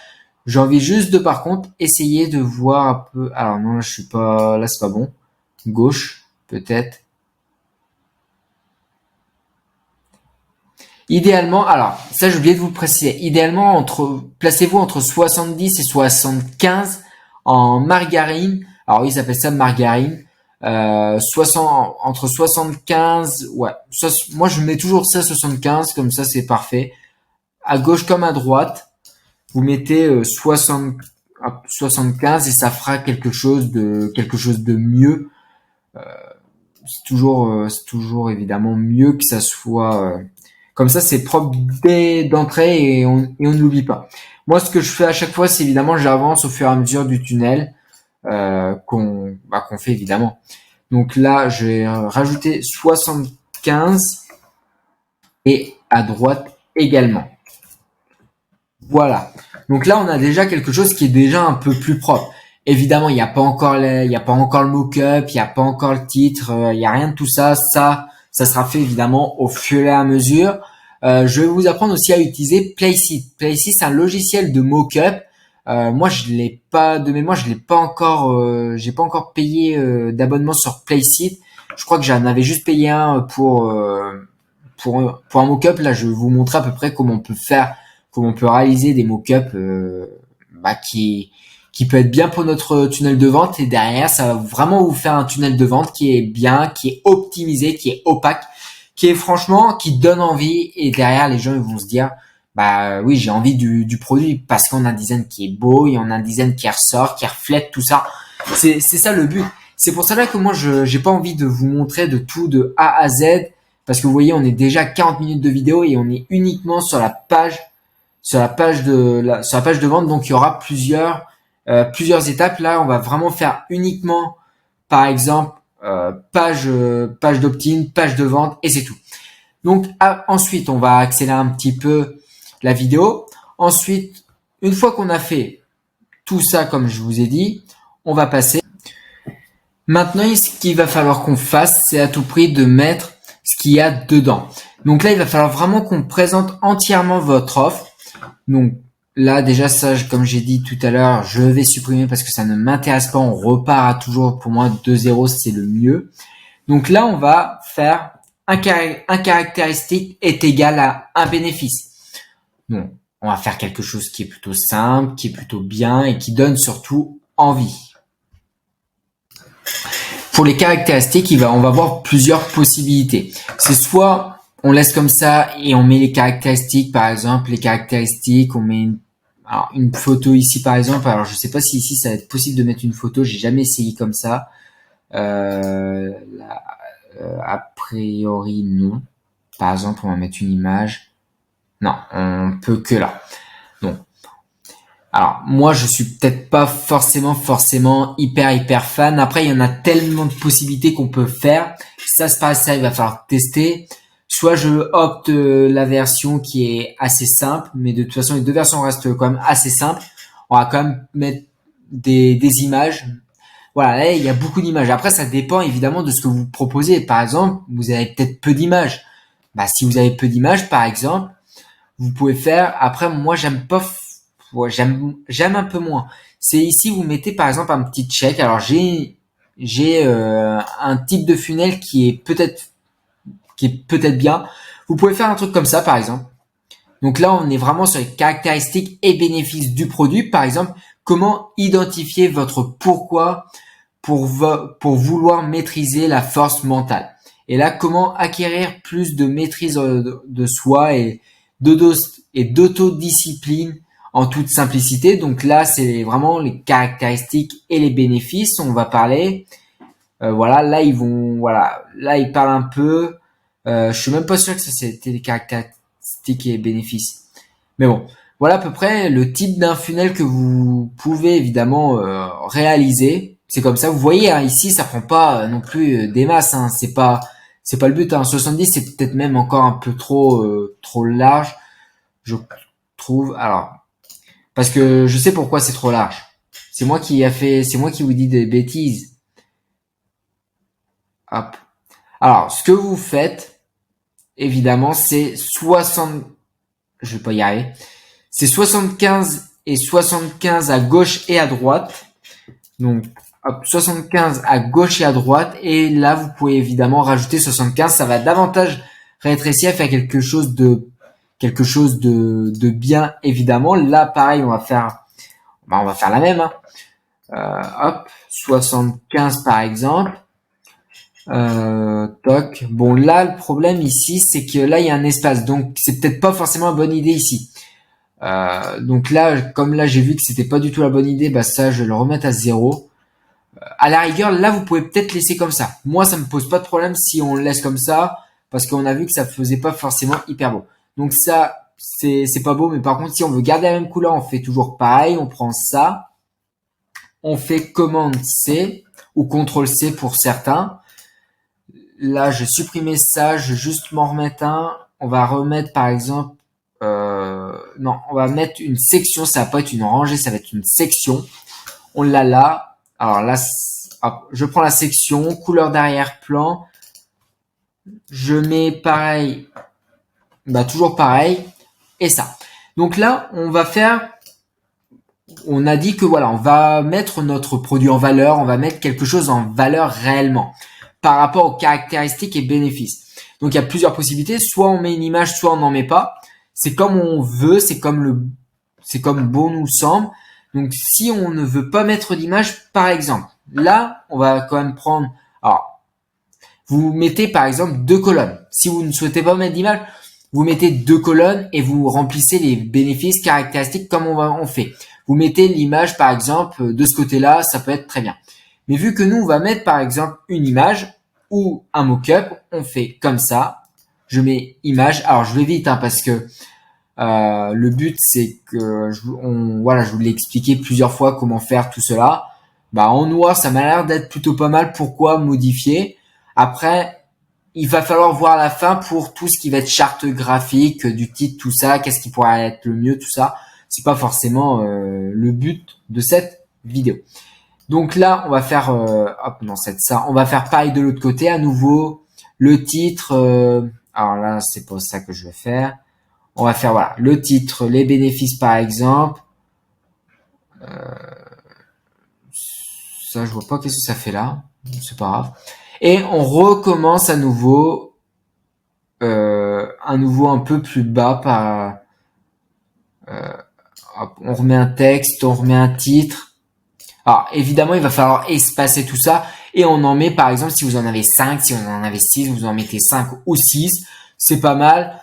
J'ai envie juste de, par contre, essayer de voir un peu. Alors non, là, je suis pas. Là, c'est pas bon. Gauche, peut-être. Idéalement, alors ça j'ai oublié de vous le préciser, idéalement placez-vous entre 70 et 75 en margarine. Alors oui, ils appellent ça margarine. 60 entre 75, moi je mets toujours ça 75, comme ça c'est parfait. À gauche comme à droite, vous mettez 75 et ça fera quelque chose de mieux. C'est toujours évidemment mieux que ça soit comme ça, c'est propre dès d'entrée et on ne l'oublie pas. Moi, ce que je fais à chaque fois, c'est évidemment j'avance au fur et à mesure du tunnel qu'on fait évidemment. Donc là, je vais rajouter 75 et à droite également. Voilà. Donc là, on a déjà quelque chose qui est déjà un peu plus propre. Évidemment, il n'y a pas encore le mock-up, il n'y a pas encore le titre, il n'y a rien de tout ça. Ça sera fait évidemment au fur et à mesure. Je vais vous apprendre aussi à utiliser Placeit. Placeit, c'est un logiciel de mock-up. Moi, je l'ai pas de mémoire, je l'ai pas encore, j'ai pas encore payé d'abonnement sur Placeit. Je crois que j'en avais juste payé un pour un mock-up. Là, je vais vous montrer à peu près comment on peut réaliser des mock-ups qui peut être bien pour notre tunnel de vente, et derrière, ça va vraiment vous faire un tunnel de vente qui est bien, qui est optimisé, qui est opaque, qui est franchement, qui donne envie, et derrière, les gens ils vont se dire, bah oui, j'ai envie du produit parce qu'on a un design qui est beau et on a un design qui ressort, qui reflète tout ça. C'est ça le but. C'est pour cela que moi, j'ai pas envie de vous montrer de tout de A à Z, parce que vous voyez, on est déjà à 40 minutes de vidéo et on est uniquement sur la page de vente. Donc, il y aura plusieurs étapes. Là, on va vraiment faire uniquement, par exemple, page d'opt-in, page de vente, et c'est tout. Donc, ensuite, on va accélérer un petit peu la vidéo. Ensuite, une fois qu'on a fait tout ça, comme je vous ai dit, on va passer. Maintenant, ce qu'il va falloir qu'on fasse, c'est à tout prix de mettre ce qu'il y a dedans. Donc là, il va falloir vraiment qu'on présente entièrement votre offre. Donc là, déjà, ça, comme j'ai dit tout à l'heure, je vais supprimer parce que ça ne m'intéresse pas. On repart à toujours, pour moi, 2-0, c'est le mieux. Donc là, on va faire un caractéristique est égal à un bénéfice. Donc, on va faire quelque chose qui est plutôt simple, qui est plutôt bien et qui donne surtout envie. Pour les caractéristiques, on va avoir plusieurs possibilités. C'est soit on laisse comme ça et on met les caractéristiques, par exemple, les caractéristiques, on met une photo ici, par exemple. Alors, je sais pas si ici, ça va être possible de mettre une photo. J'ai jamais essayé comme ça. A priori, non. Par exemple, on va mettre une image. Non, on peut que là. Donc, alors, moi, je suis peut-être pas forcément hyper fan. Après, il y en a tellement de possibilités qu'on peut faire. Ça, c'est pareil, ça, il va falloir tester. Soit je opte la version qui est assez simple, mais de toute façon, les deux versions restent quand même assez simples. On va quand même mettre des images. Voilà, là, il y a beaucoup d'images. Après, ça dépend évidemment de ce que vous proposez. Par exemple, vous avez peut-être peu d'images. Bah, si vous avez peu d'images, par exemple, vous pouvez faire. Après, moi, j'aime pas. Ouais, j'aime un peu moins. C'est ici, vous mettez par exemple un petit check. Alors, j'ai un type de funnel qui est peut-être bien. Vous pouvez faire un truc comme ça, par exemple. Donc là, on est vraiment sur les caractéristiques et bénéfices du produit. Par exemple, comment identifier votre pourquoi pour vouloir maîtriser la force mentale. Et là, comment acquérir plus de maîtrise de soi et d'autodiscipline en toute simplicité. Donc là, c'est vraiment les caractéristiques et les bénéfices. On va parler. Voilà, là ils parlent un peu. Je suis même pas sûr que c'était les caractéristiques et bénéfices. Mais bon, voilà à peu près le type d'un funnel que vous pouvez évidemment réaliser. C'est comme ça. Vous voyez hein, ici, ça prend pas non plus des masses. Hein. C'est pas le but. Hein. 70, c'est peut-être même encore un peu trop large, je trouve. Alors, parce que je sais pourquoi c'est trop large. C'est moi qui vous dis des bêtises. Hop. Alors, ce que vous faites, évidemment, c'est 60, je vais pas y arriver. C'est 75 et 75 à gauche et à droite. Donc, hop, 75 à gauche et à droite. Et là, vous pouvez évidemment rajouter 75. Ça va davantage rétrécir, faire quelque chose de bien, évidemment. Là, pareil, on va faire la même. Hein. Hop, 75 par exemple. Toc. Bon, là, le problème ici, c'est que là, il y a un espace. Donc, c'est peut-être pas forcément une bonne idée ici. Donc là, comme là, j'ai vu que c'était pas du tout la bonne idée, bah ça, je vais le remettre à 0. À la rigueur, là, vous pouvez peut-être laisser comme ça. Moi, ça me pose pas de problème si on le laisse comme ça, parce qu'on a vu que ça faisait pas forcément hyper beau. Donc ça, c'est pas beau, mais par contre, si on veut garder la même couleur, on fait toujours pareil. On prend ça, on fait commande C ou CTRL C pour certains. Là, je supprimais ça, je vais juste m'en remettre un. On va remettre par exemple, non, on va mettre une section. Ça va pas être une rangée, ça va être une section. On l'a là. Alors là, hop, je prends la section, couleur d'arrière-plan. Je mets pareil, bah toujours pareil, et ça. Donc là, on a dit que voilà, on va mettre notre produit en valeur, on va mettre quelque chose en valeur réellement, par rapport aux caractéristiques et bénéfices. Donc il y a plusieurs possibilités, soit on met une image, soit on n'en met pas. C'est comme on veut, c'est comme bon nous semble. Donc, si on ne veut pas mettre d'image, par exemple, là, on va quand même prendre, alors, vous mettez par exemple 2 colonnes. Si vous ne souhaitez pas mettre d'image, vous mettez 2 colonnes et vous remplissez les bénéfices caractéristiques comme on fait. Vous mettez l'image par exemple de ce côté-là, ça peut être très bien. Mais vu que nous, on va mettre par exemple une image ou un mock-up, on fait comme ça. Je mets image. Alors je vais vite parce que le but c'est que voilà, je vous l'ai expliqué plusieurs fois comment faire tout cela. En noir, ça m'a l'air d'être plutôt pas mal. Pourquoi modifier? Après, il va falloir voir la fin pour tout ce qui va être charte graphique, du titre, tout ça, qu'est-ce qui pourrait être le mieux, tout ça. C'est pas forcément le but de cette vidéo. Donc là, on va faire, on va faire pareil de l'autre côté, à nouveau, le titre, alors là, c'est pas ça que je vais faire. On va faire, voilà, le titre, les bénéfices par exemple. Ça, je vois pas qu'est-ce que ça fait là. C'est pas grave. Et on recommence à nouveau un peu plus bas par on remet un texte, on remet un titre. Alors évidemment, il va falloir espacer tout ça et on en met par exemple si vous en avez 5, si vous en avez 6, vous en mettez 5 ou 6, c'est pas mal.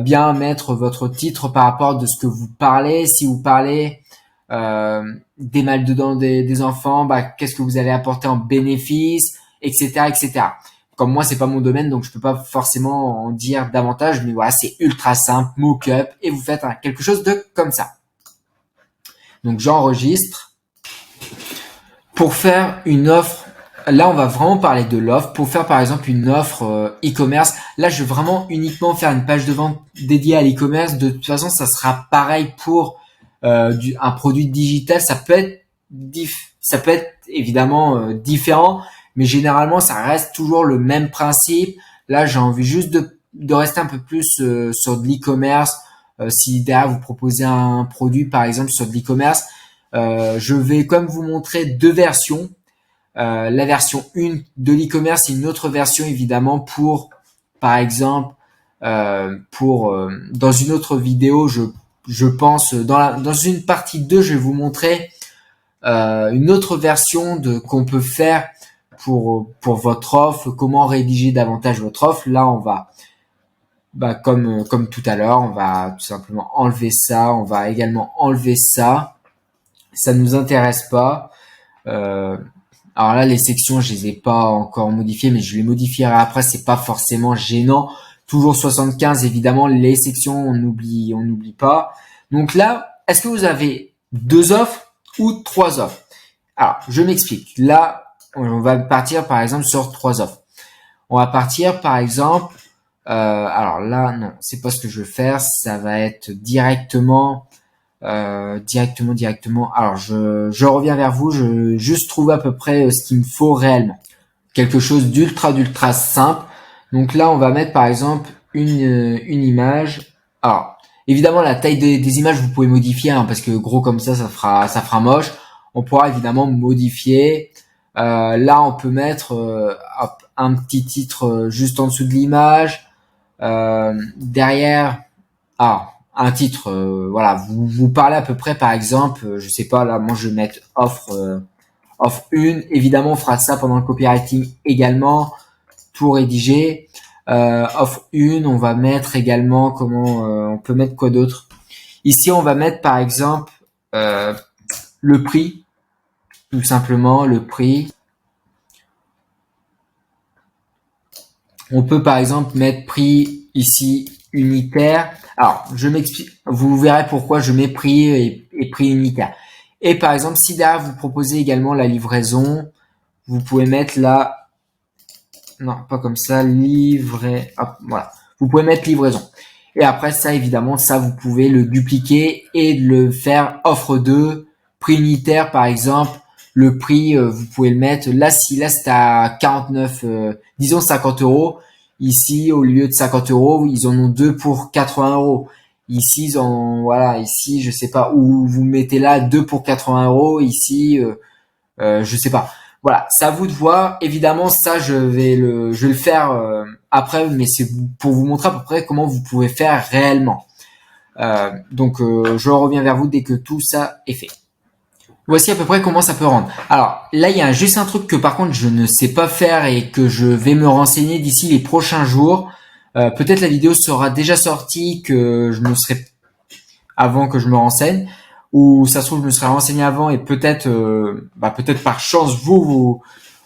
Bien mettre votre titre par rapport de ce que vous parlez. Si vous parlez des mal dedans des enfants, qu'est-ce que vous allez apporter en bénéfice, etc., etc. Comme moi, c'est pas mon domaine, donc je peux pas forcément en dire davantage, mais voilà, c'est ultra simple, mock-up, et vous faites quelque chose de comme ça. Donc j'enregistre. Pour faire une offre, là on va vraiment parler de l'offre. Pour faire par exemple une offre e-commerce, là je vais vraiment uniquement faire une page de vente dédiée à l'e-commerce. De toute façon, ça sera pareil pour un produit digital. Ça peut être évidemment différent, mais généralement ça reste toujours le même principe. Là j'ai envie juste de rester un peu plus sur de l'e-commerce. Si derrière vous proposez un produit par exemple sur de l'e-commerce, je vais quand même vous montrer 2 versions. La version 1 de l'e-commerce et une autre version évidemment pour, par exemple, dans une autre vidéo, je pense, dans une partie 2, je vais vous montrer une autre version qu'on peut faire pour votre offre, comment rédiger davantage votre offre. Là, on va, comme tout à l'heure, on va tout simplement enlever ça, on va également enlever ça. Ça nous intéresse pas. Alors là, les sections, je les ai pas encore modifiées, mais je les modifierai après. C'est pas forcément gênant. Toujours 75, évidemment. Les sections, on n'oublie pas. Donc là, est-ce que vous avez 2 offres ou 3 offres? Alors, je m'explique. Là, on va partir par exemple sur 3 offres. On va partir par exemple. Alors là, non, c'est pas ce que je veux faire. Ça va être directement. Alors je reviens vers vous, je juste trouve à peu près ce qu'il me faut réellement. Quelque chose d'ultra simple. Donc là, on va mettre par exemple une image. Alors évidemment, la taille des images, vous pouvez modifier parce que gros comme ça fera moche. On pourra évidemment modifier. Là, on peut mettre un petit titre juste en dessous de l'image. Derrière, un titre, voilà, vous parlez à peu près, par exemple, je sais pas, là, moi je vais mettre offre 1. Évidemment, on fera ça pendant le copywriting également, tout rédiger. Offre 1, on va mettre également on peut mettre quoi d'autre? Ici, on va mettre par exemple le prix, tout simplement le prix. On peut par exemple mettre prix ici unitaire. Alors, je m'explique. Vous verrez pourquoi je mets prix et prix unitaire. Et par exemple, si derrière vous proposez également la livraison, vous pouvez mettre là, non, pas comme ça, voilà. Vous pouvez mettre livraison. Et après ça, évidemment, ça vous pouvez le dupliquer et le faire offre 2, prix unitaire par exemple. Le prix, vous pouvez le mettre là. Si là c'est à 49, disons 50 euros. Ici, au lieu de 50 euros, ils en ont 2 pour 80 euros. Ici, ici, je sais pas où vous mettez là 2 pour 80 euros. Ici, je sais pas. Voilà, c'est à vous de voir. Évidemment, ça, je vais le faire après, mais c'est pour vous montrer à peu près comment vous pouvez faire réellement. Donc, je reviens vers vous dès que tout ça est fait. Voici à peu près comment ça peut rendre. Alors là, il y a juste un truc que par contre je ne sais pas faire et que je vais me renseigner d'ici les prochains jours. Peut-être la vidéo sera déjà sortie, que je me serai avant que je me renseigne, ou ça se trouve je me serais renseigné avant et peut-être, peut-être par chance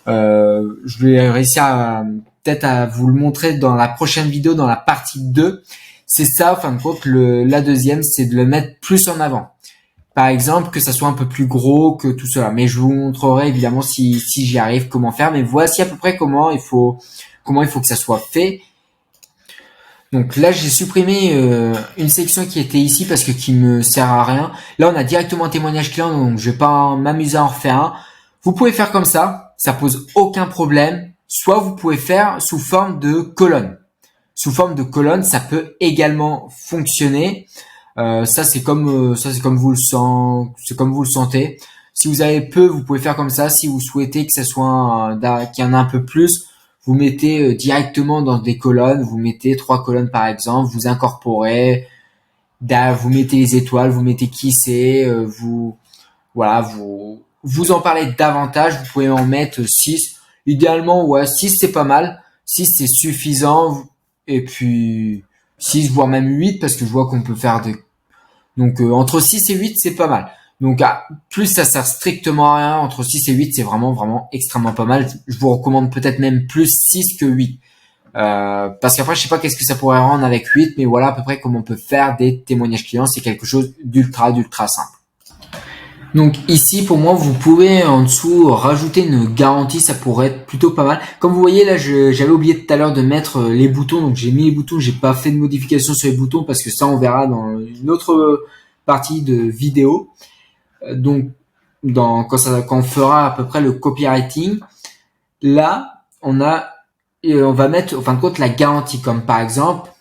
je vais réussir à peut-être à vous le montrer dans la prochaine vidéo, dans la partie 2. C'est ça, en fin de compte, la deuxième, c'est de le mettre plus en avant. Par exemple, que ça soit un peu plus gros que tout cela. Mais je vous montrerai évidemment si j'y arrive comment faire. Mais voici à peu près comment il faut que ça soit fait. Donc là, j'ai supprimé une section qui était ici parce que qui me sert à rien. Là, on a directement un témoignage client, donc je vais pas m'amuser à en refaire un. Vous pouvez faire comme ça pose aucun problème. Soit vous pouvez faire sous forme de colonne. Sous forme de colonne, ça peut également fonctionner. Ça c'est comme vous le sentez. Si vous avez peu, vous pouvez faire comme ça. Si vous souhaitez que ça soit qu'il y en a un peu plus, vous mettez directement dans des colonnes. Vous mettez 3 colonnes par exemple. Vous incorporez. Vous mettez les étoiles. Vous mettez qui c'est. Vous en parlez davantage. Vous pouvez en mettre 6. Idéalement, ouais, 6 c'est pas mal. 6 c'est suffisant. Et puis 6 voire même 8 parce que je vois qu'on peut faire des donc entre 6 et 8, c'est pas mal. Donc plus ça sert strictement à rien, entre 6 et 8, c'est vraiment extrêmement pas mal. Je vous recommande peut-être même plus 6 que 8. Parce qu'après, je sais pas qu'est-ce que ça pourrait rendre avec 8, mais voilà à peu près comment on peut faire des témoignages clients. C'est quelque chose d'ultra simple. Donc ici, pour moi, vous pouvez en dessous rajouter une garantie, ça pourrait être plutôt pas mal. Comme vous voyez là, j'avais oublié tout à l'heure de mettre les boutons, donc j'ai mis les boutons, j'ai pas fait de modification sur les boutons parce que ça on verra dans une autre partie de vidéo. Donc quand on fera à peu près le copywriting, là on va mettre en fin de compte la garantie, comme par exemple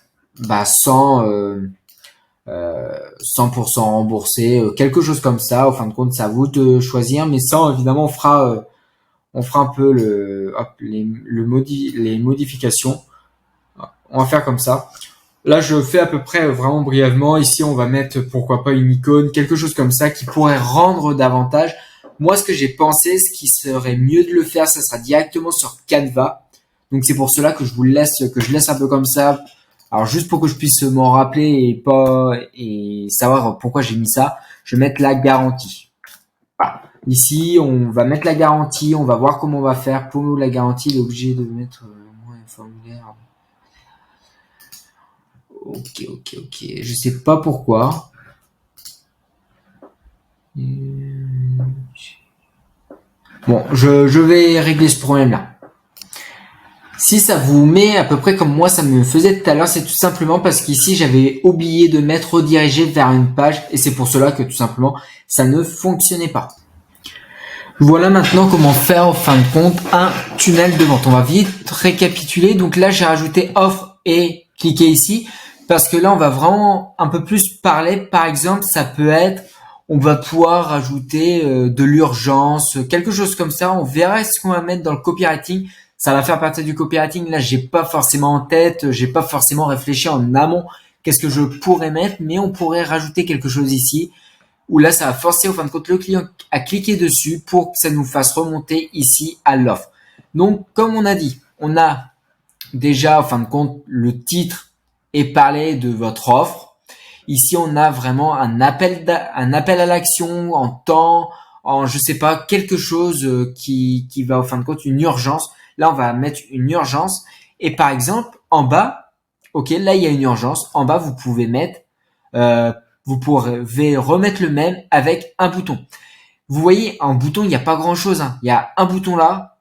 100% remboursé, quelque chose comme ça. Au fin de compte, c'est à vous de choisir, mais ça, évidemment, on fera un peu les modifications. On va faire comme ça. Là, je fais à peu près vraiment brièvement. Ici, on va mettre, pourquoi pas, une icône, quelque chose comme ça qui pourrait rendre davantage. Moi, ce que j'ai pensé, ce qui serait mieux de le faire, ça sera directement sur Canva. Donc, c'est pour cela que je laisse un peu comme ça. Alors juste pour que je puisse m'en rappeler et savoir pourquoi j'ai mis ça, je vais mettre la garantie. Voilà. Ici, on va mettre la garantie, on va voir comment on va faire pour nous la garantie. Il est obligé de mettre un formulaire. Ok. Je sais pas pourquoi. Bon, je vais régler ce problème-là. Si ça vous met à peu près comme moi ça me faisait tout à l'heure, c'est tout simplement parce qu'ici j'avais oublié de mettre rediriger vers une page et c'est pour cela que tout simplement ça ne fonctionnait pas. Voilà maintenant comment faire en fin de compte un tunnel de vente. On va vite récapituler. Donc là j'ai rajouté offre et cliquez ici parce que là on va vraiment un peu plus parler. Par exemple ça peut être, on va pouvoir rajouter de l'urgence, quelque chose comme ça. On verra ce qu'on va mettre dans le copywriting. Ça va faire partie du copywriting. Là, j'ai pas forcément en tête, j'ai pas forcément réfléchi en amont. Qu'est-ce que je pourrais mettre, mais on pourrait rajouter quelque chose ici, où là, ça va forcer au fin de compte le client à cliquer dessus pour que ça nous fasse remonter ici à l'offre. Donc, comme on a dit, on a déjà, en fin de compte, le titre et parler de votre offre. Ici, on a vraiment un appel à l'action en temps, je sais pas, quelque chose qui va, en fin de compte, une urgence. Là, on va mettre une urgence. Et par exemple, en bas, ok, là, il y a une urgence. En bas, vous pouvez mettre, vous pourrez remettre le même avec un bouton. Vous voyez, en bouton, il n'y a pas grand chose, hein. Il y a un bouton là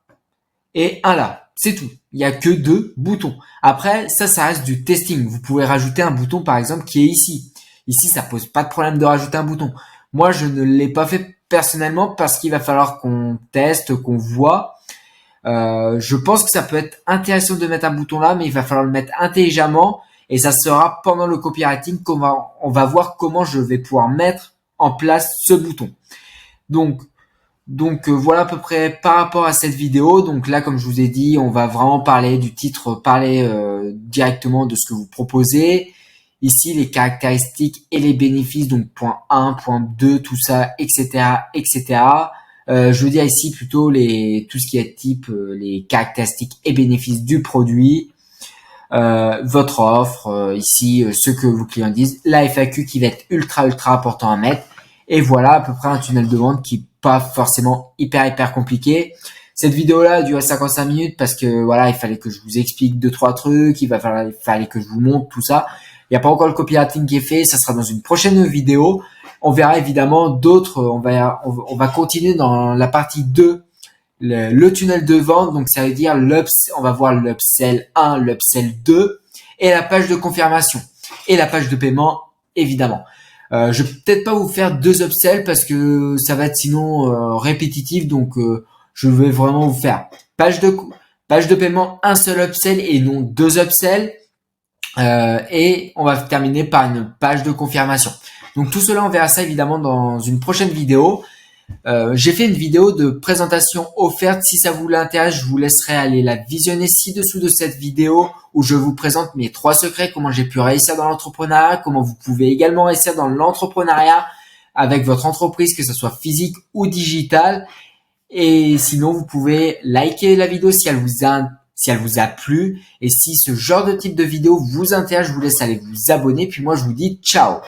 et un là. C'est tout. Il n'y a que 2 boutons. Après, ça reste du testing. Vous pouvez rajouter un bouton, par exemple, qui est ici. Ici, ça pose pas de problème de rajouter un bouton. Moi, je ne l'ai pas fait personnellement parce qu'il va falloir qu'on teste, qu'on voit. Je pense que ça peut être intéressant de mettre un bouton là, mais il va falloir le mettre intelligemment et ça sera pendant le copywriting on va voir comment je vais pouvoir mettre en place ce bouton. Donc voilà à peu près par rapport à cette vidéo. Donc là, comme je vous ai dit, on va vraiment parler du titre, parler directement de ce que vous proposez. ici les caractéristiques et les bénéfices, donc point 1, point 2, tout ça, etc., etc. Je veux dire ici plutôt tout ce qui est type les caractéristiques et bénéfices du produit, votre offre, ici ce que vos clients disent, la FAQ qui va être ultra important à mettre, et voilà à peu près un tunnel de vente qui est pas forcément hyper compliqué. Cette vidéo-là a duré 55 minutes parce que voilà, il fallait que je vous explique 2-3 trucs, il fallait que je vous montre tout ça. Il n'y a pas encore le copywriting qui est fait, ça sera dans une prochaine vidéo. On verra évidemment d'autres, on va continuer dans la partie 2, le tunnel de vente. Donc ça veut dire on va voir l'upsell 1, l'upsell 2 et la page de confirmation et la page de paiement évidemment. Je vais peut-être pas vous faire 2 upsells parce que ça va être sinon répétitif, donc je vais vraiment vous faire page de paiement, un seul upsell et non 2 upsells. Et on va terminer par une page de confirmation. Donc tout cela, on verra ça évidemment dans une prochaine vidéo. J'ai fait une vidéo de présentation offerte. Si ça vous intéresse, je vous laisserai aller la visionner ci-dessous de cette vidéo où je vous présente mes 3 secrets, comment j'ai pu réussir dans l'entrepreneuriat, comment vous pouvez également réussir dans l'entrepreneuriat avec votre entreprise, que ce soit physique ou digitale. Et sinon, vous pouvez liker la vidéo si elle vous a plu. Et si ce genre de type de vidéo vous intéresse, je vous laisse aller vous abonner. Puis moi, je vous dis ciao.